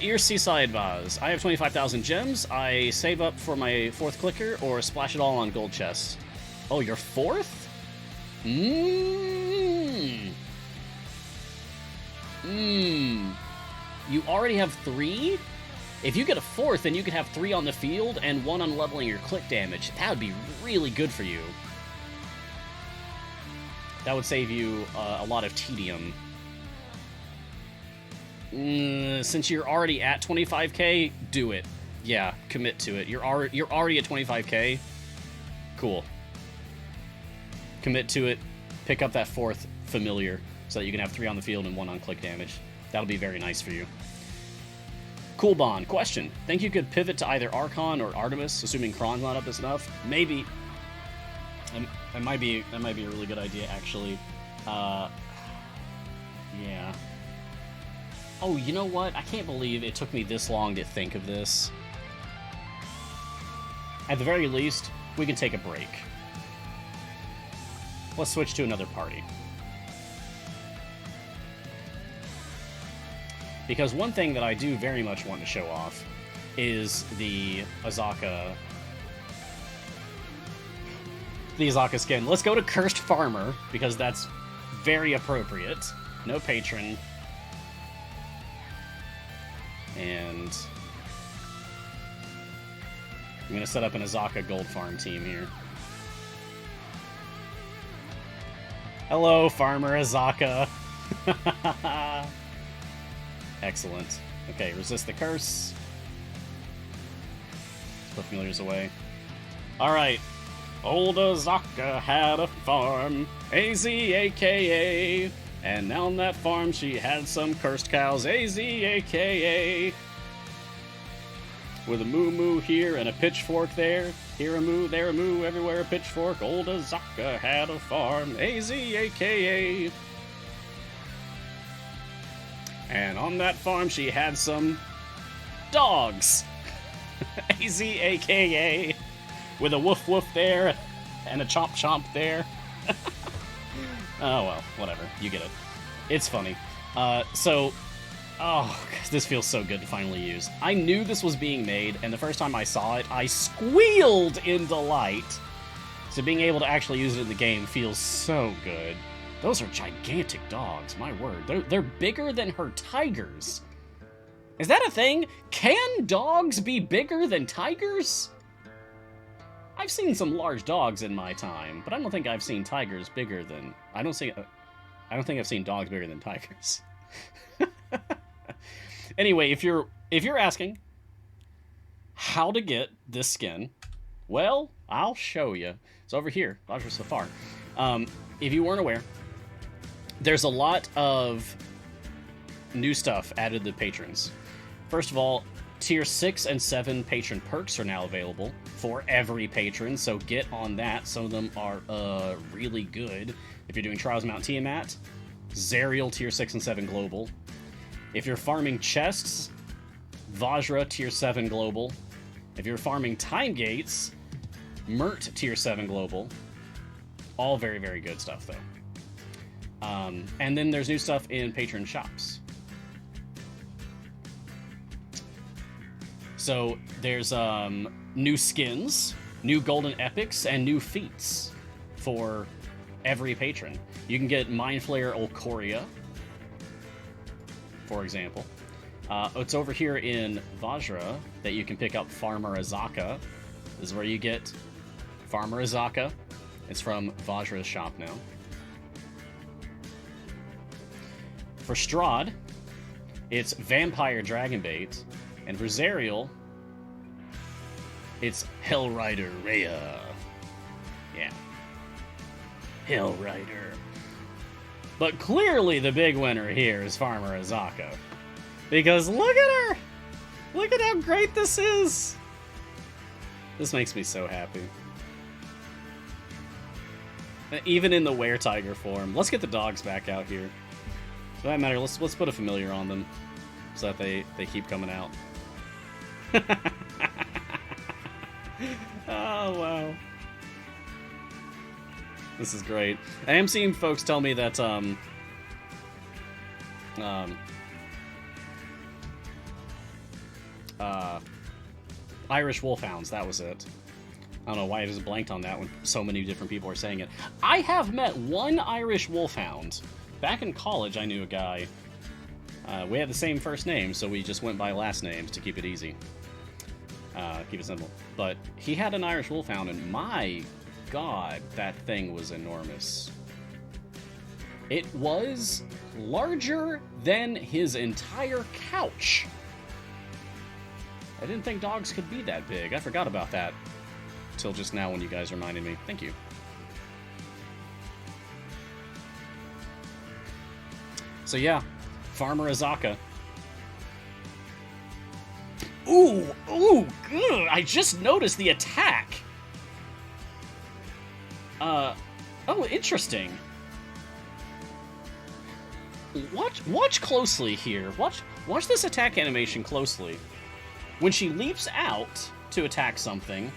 Ear Seaside Vaz. I have 25,000 gems. I save up for my 4th clicker or splash it all on gold chests. Oh, your 4th? You already have 3? If you get a 4th, then you could have 3 on the field and 1 on leveling your click damage. That would be really good for you. That would save you a lot of tedium. Since you're already at 25k, do it. Yeah, commit to it. You're already at 25k. Cool. Commit to it. Pick up that 4th familiar so that you can have 3 on the field and 1 on click damage. That'll be very nice for you. Cool Bond. Question. Think you could pivot to either Archon or Artemis, assuming Kron's not up as enough? Maybe. That might be a really good idea, actually. Yeah. Oh, you know what? I can't believe it took me this long to think of this. At the very least, we can take a break. Let's switch to another party. Because one thing that I do very much want to show off is the Azaka skin. Let's go to Cursed Farmer, because that's very appropriate. No patron. And I'm going to set up an Azaka gold farm team here. Hello, Farmer Azaka. Excellent. Okay, resist the curse. Let's put familiars away. Alright. Old Azaka had a farm, AZAKA. And on that farm she had some cursed cows, AZAKA. With a moo-moo here and a pitchfork there. Here a moo, there a moo, everywhere a pitchfork. Old Azaka had a farm, AZAKA. And on that farm she had some dogs, AZAKA. With a woof woof there and a chomp chomp there. Oh well, whatever. You get it. It's funny. Oh, gosh, this feels so good to finally use. I knew this was being made, and the first time I saw it, I squealed in delight. So being able to actually use it in the game feels so good. Those are gigantic dogs, my word. They're bigger than her tigers. Is that a thing? Can dogs be bigger than tigers? I've seen some large dogs in my time, but I don't think I've seen tigers bigger than... I don't think I've seen dogs bigger than tigers. Anyway, if you're asking how to get this skin, well, I'll show you. It's over here, Roger Safar. If you weren't aware, there's a lot of new stuff added to the patrons. First of all, Tier 6 and 7 patron perks are now available for every patron, so get on that. Some of them are really good. If you're doing Trials of Mount Tiamat, Zerial Tier 6 and 7 Global. If you're farming chests, Vajra Tier 7 Global. If you're farming Time Gates, Mert Tier 7 Global. All very, very good stuff, though. And then there's new stuff in patron shops. So there's new skins, new golden epics, and new feats for every patron. You can get Mind Flayer Olcoria, for example. It's over here in Vajra that you can pick up Farmer Azaka. This is where you get Farmer Azaka. It's from Vajra's shop now. For Strahd, it's Vampire Dragonbait. And for Zerial, it's Hellrider Rhea. Yeah. Hellrider. But clearly the big winner here is Farmer Azaka. Because look at her! Look at how great this is! This makes me so happy. Even in the Were-Tiger form. Let's get the dogs back out here. For that matter, let's put a familiar on them so that they keep coming out. Oh, wow. This is great. I am seeing folks tell me that, Irish Wolfhounds, that was it. I don't know why I just blanked on that when so many different people are saying it. I have met one Irish Wolfhound. Back in college, I knew a guy. We had the same first name, so we just went by last names to keep it easy. Keep it simple. But he had an Irish Wolfhound, and my God, that thing was enormous. It was larger than his entire couch. I didn't think dogs could be that big. I forgot about that till just now when you guys reminded me. Thank you. So yeah, Farmer Azaka. Ooh, ugh, I just noticed the attack. Oh, interesting. Watch closely here. Watch this attack animation closely. When she leaps out to attack something,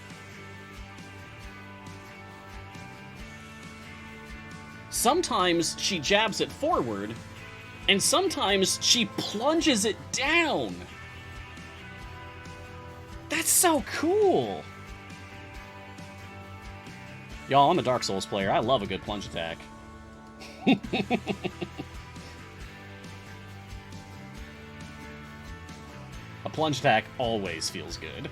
sometimes she jabs it forward, and sometimes she plunges it down. That's so cool. Y'all, I'm a Dark Souls player. I love a good plunge attack. A plunge attack always feels good.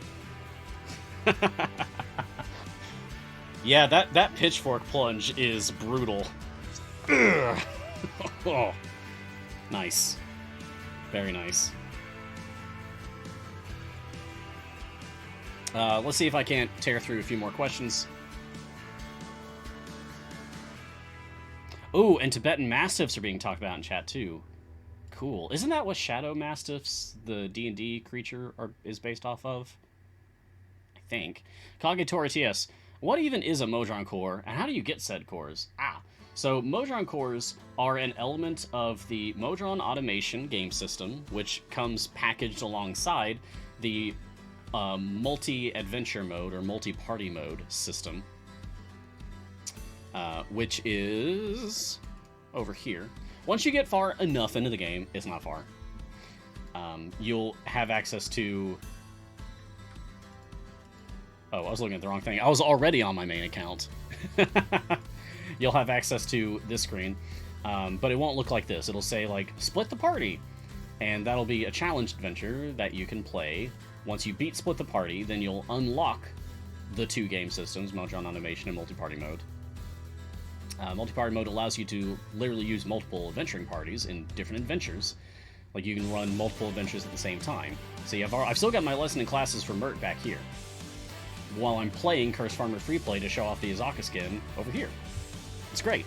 Yeah, that pitchfork plunge is brutal. Ugh. Oh, nice. Very nice. Let's see if I can't tear through a few more questions. Oh, and Tibetan Mastiffs are being talked about in chat, too. Cool. Isn't that what Shadow Mastiffs, the D&D creature, is based off of? I think. Kagetora TS. What even is a Modron core, and how do you get said cores? So Modron cores are an element of the Modron automation game system, which comes packaged alongside the multi-adventure mode or multi-party mode system, which is over here. Once you get far enough into the game, it's not far, you'll have access to... Oh, I was looking at the wrong thing. I was already on my main account. You'll have access to this screen, but it won't look like this. It'll say, like, split the party, and that'll be a challenge adventure that you can play. Once you beat split the party, then you'll unlock the two game systems, Modron Automation and Multi-Party Mode. Multi-Party Mode allows you to literally use multiple adventuring parties in different adventures. Like, you can run multiple adventures at the same time. See, I've still got my lesson in classes for Mert back here, while I'm playing Curse Farmer Freeplay to show off the Azaka skin over here. It's great.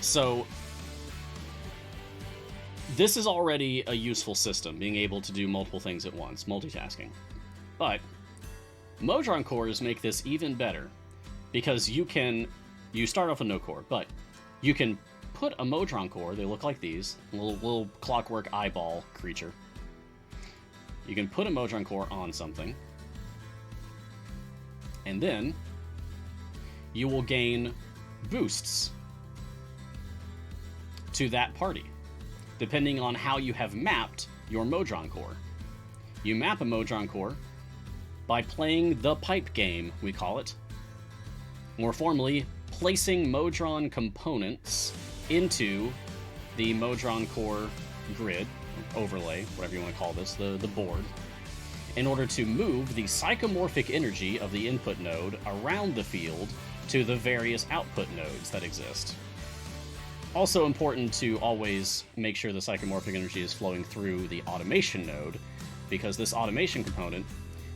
So, this is already a useful system, being able to do multiple things at once, multitasking. But Modron cores make this even better, because you start off with no core, but you can put a Modron core, they look like these, little clockwork eyeball creature. You can put a Modron core on something, and then you will gain boosts to that party, depending on how you have mapped your Modron core. You map a Modron core by playing the pipe game, we call it. More formally, placing Modron components into the Modron core grid, overlay, whatever you want to call this, the board, in order to move the psychomorphic energy of the input node around the field to the various output nodes that exist. Also important to always make sure the psychomorphic energy is flowing through the automation node, because this automation component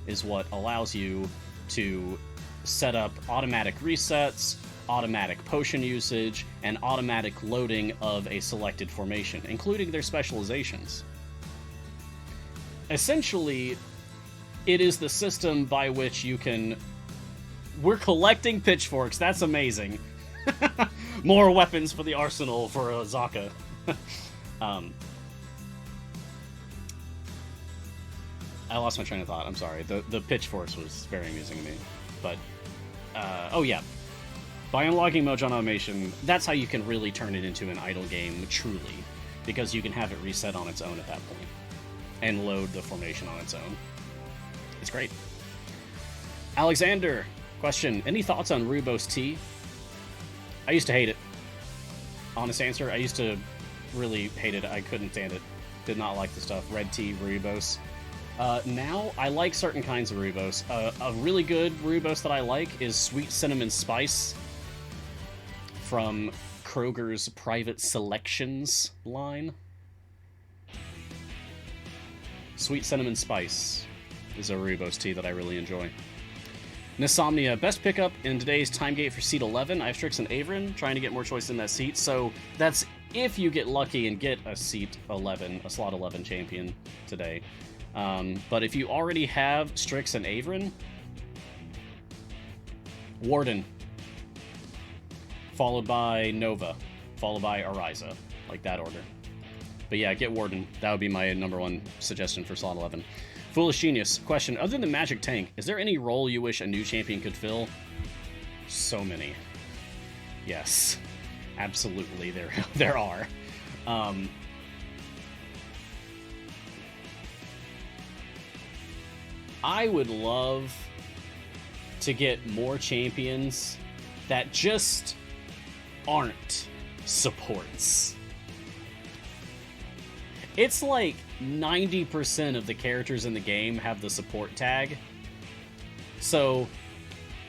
is what allows you to set up automatic resets, automatic potion usage, and automatic loading of a selected formation, including their specializations. Essentially, it is the system by which you can... We're collecting pitchforks, that's amazing. More weapons for the arsenal for Azaka. I lost my train of thought, I'm sorry. The pitchforks was very amusing to me. But, oh yeah. By unlocking Modron Automation, that's how you can really turn it into an idle game, truly. Because you can have it reset on its own at that point. And load the formation on its own. It's great. Alexander, question. Any thoughts on Rooibos tea? I used to hate it. Honest answer, I used to really hate it. I couldn't stand it. Did not like the stuff. Red tea, Rooibos. Now, I like certain kinds of Rooibos. A really good Rooibos that I like is Sweet Cinnamon Spice. from Kroger's Private Selections line. Sweet Cinnamon Spice is a rooibos tea that I really enjoy. Insomnia, best pickup in today's time gate for seat 11. I have Strix and Averin, trying to get more choice in that seat. So that's if you get lucky and get a seat 11, a slot 11 champion today. But if you already have Strix and Averin, Warden, followed by Nova, followed by Ariza, like that order. But yeah, get Warden. That would be my number one suggestion for slot 11. Foolish Genius, question, other than Magic Tank, is there any role you wish a new champion could fill? So many. Yes, absolutely, there are. I would love to get more champions that just aren't supports. It's like 90% of the characters in the game have the support tag. So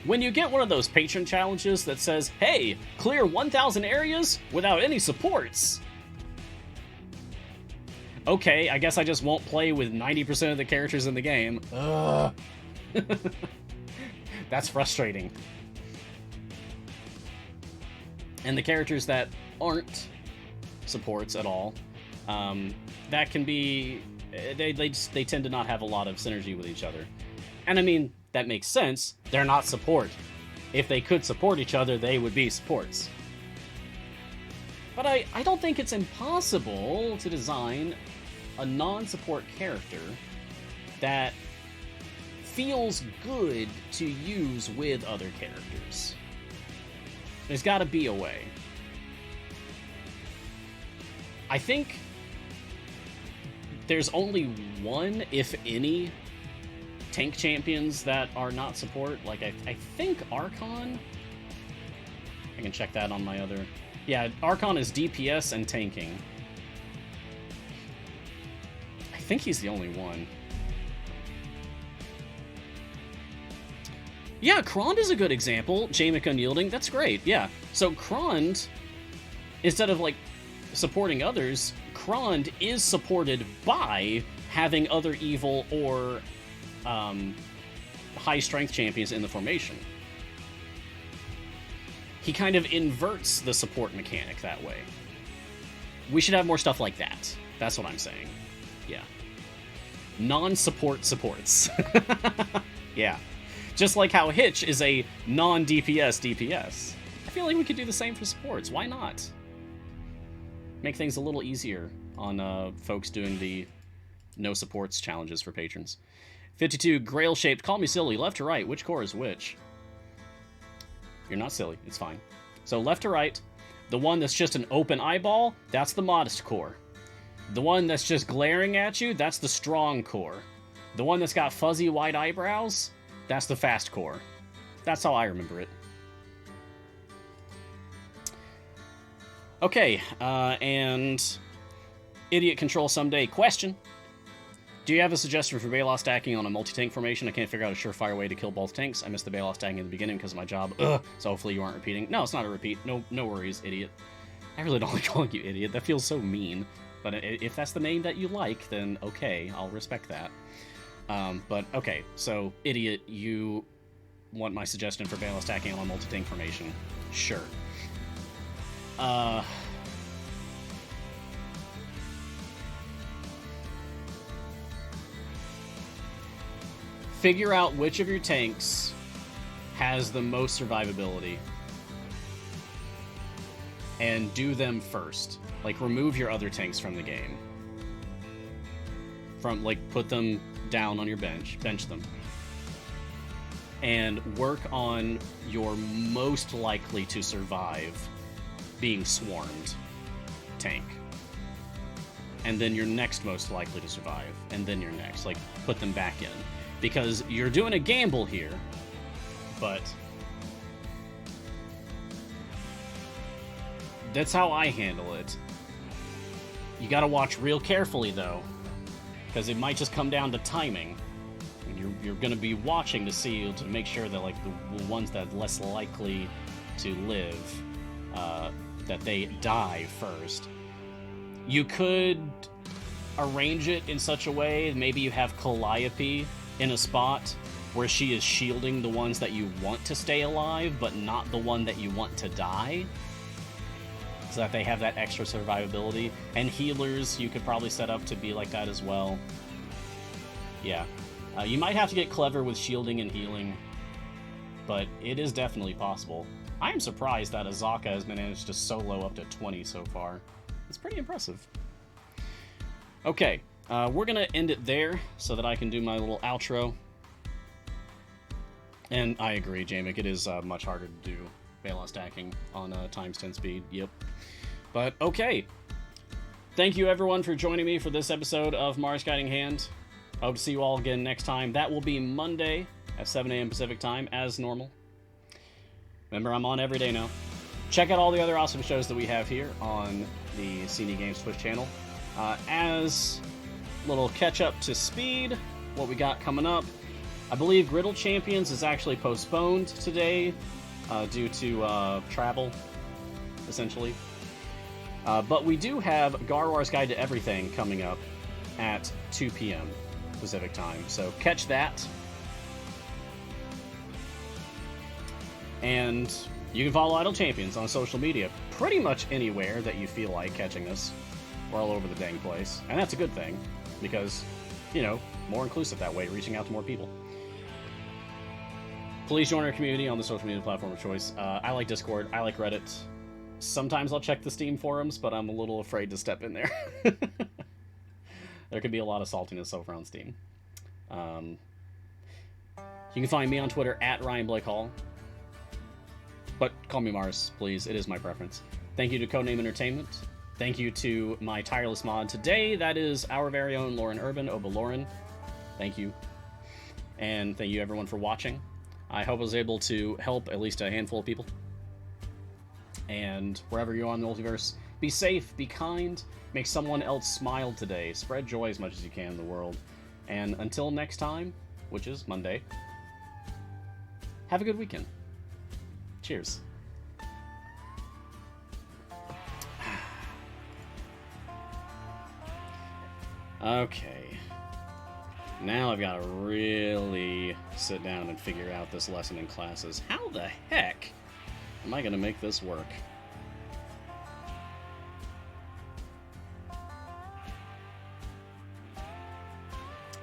when you get one of those patron challenges that says, hey, clear 1,000 areas without any supports. Okay, I guess I just won't play with 90% of the characters in the game. Ugh. That's frustrating. And the characters that aren't supports at all, that can be... They tend to not have a lot of synergy with each other. And I mean, that makes sense. They're not support. If they could support each other, they would be supports. But I don't think it's impossible to design a non-support character that feels good to use with other characters. There's got to be a way. I think there's only one, if any, tank champions that are not support. Like, I think Archon... I can check that on my other... Yeah, Archon is DPS and tanking. I think he's the only one. Yeah, Krond is a good example. Jamek Unyielding, that's great, yeah. So Krond, instead of, like, supporting others, Krond is supported by having other evil or high-strength champions in the formation. He kind of inverts the support mechanic that way. We should have more stuff like that. That's what I'm saying. Yeah. Non-support supports. Yeah. Just like how Hitch is a non-DPS DPS. I feel like we could do the same for supports. Why not? Make things a little easier on folks doing the no supports challenges for patrons. 52, Grail-shaped. Call me silly. Left to right. Which core is which? You're not silly. It's fine. So left to right, the one that's just an open eyeball, that's the modest core. The one that's just glaring at you, that's the strong core. The one that's got fuzzy white eyebrows, that's the fast core. That's how I remember it. Okay, and Idiot Control Someday. Question. Do you have a suggestion for Baloth stacking on a multi-tank formation? I can't figure out a surefire way to kill both tanks. I missed the Baloth stacking in the beginning because of my job. Ugh, so hopefully you aren't repeating. No, it's not a repeat. No worries, idiot. I really don't like calling you idiot. That feels so mean. But if that's the name that you like, then okay, I'll respect that. But okay, so idiot, you want my suggestion for Baloth stacking on a multi-tank formation? Sure. Figure out which of your tanks has the most survivability and do them first. Like, remove your other tanks from the game. Put them down on your bench them. And work on your most likely to survive being swarmed tank. And then your next most likely to survive. And then your next. Like, put them back in. Because you're doing a gamble here, but that's how I handle it. You gotta watch real carefully, though, because it might just come down to timing. And you're gonna be watching to see, to make sure that, like, the ones that are less likely to live that they die first. You could arrange it in such a way, maybe you have Calliope in a spot where she is shielding the ones that you want to stay alive, but not the one that you want to die, so that they have that extra survivability. And healers you could probably set up to be like that as well. Yeah. You might have to get clever with shielding and healing, but it is definitely possible. I am surprised that Azaka has managed to solo up to 20 so far. It's pretty impressive. Okay, we're going to end it there so that I can do my little outro. And I agree, Jamek, it is much harder to do Bailout stacking on times 10 speed. Yep. But okay. Thank you everyone for joining me for this episode of Mars Guiding Hand. I hope to see you all again next time. That will be Monday at 7 a.m. Pacific time, as normal. Remember, I'm on every day now. Check out all the other awesome shows that we have here on the CD Games Twitch channel. As a little catch-up to speed, what we got coming up. I believe Griddle Champions is actually postponed today due to travel, essentially. But we do have Garwar's Guide to Everything coming up at 2 p.m. Pacific time, so catch that. And you can follow Idle Champions on social media pretty much anywhere that you feel like catching us. We're all over the dang place, and that's a good thing, because, you know, more inclusive that way, reaching out to more people. Please join our community on the social media platform of choice. I like Discord, I like Reddit. Sometimes I'll check the Steam forums, but I'm a little afraid to step in there. There could be a lot of saltiness over on Steam. You can find me on Twitter at Ryan Blake Hall. But call me Mars, please. It is my preference. Thank you to Codename Entertainment. Thank you to my tireless mod today. That is our very own Lauren Urban, Oba Lauren. Thank you. And thank you everyone for watching. I hope I was able to help at least a handful of people. And wherever you are in the multiverse, be safe, be kind, make someone else smile today. Spread joy as much as you can in the world. And until next time, which is Monday, have a good weekend. Cheers. Okay. Now I've got to really sit down and figure out this lesson in classes. How the heck am I going to make this work?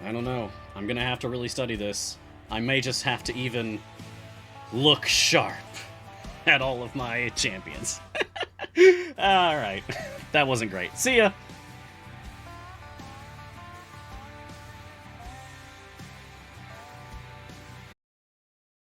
I don't know. I'm going to have to really study this. I may just have to even look sharp at all of my champions. Alright. That wasn't great. See ya!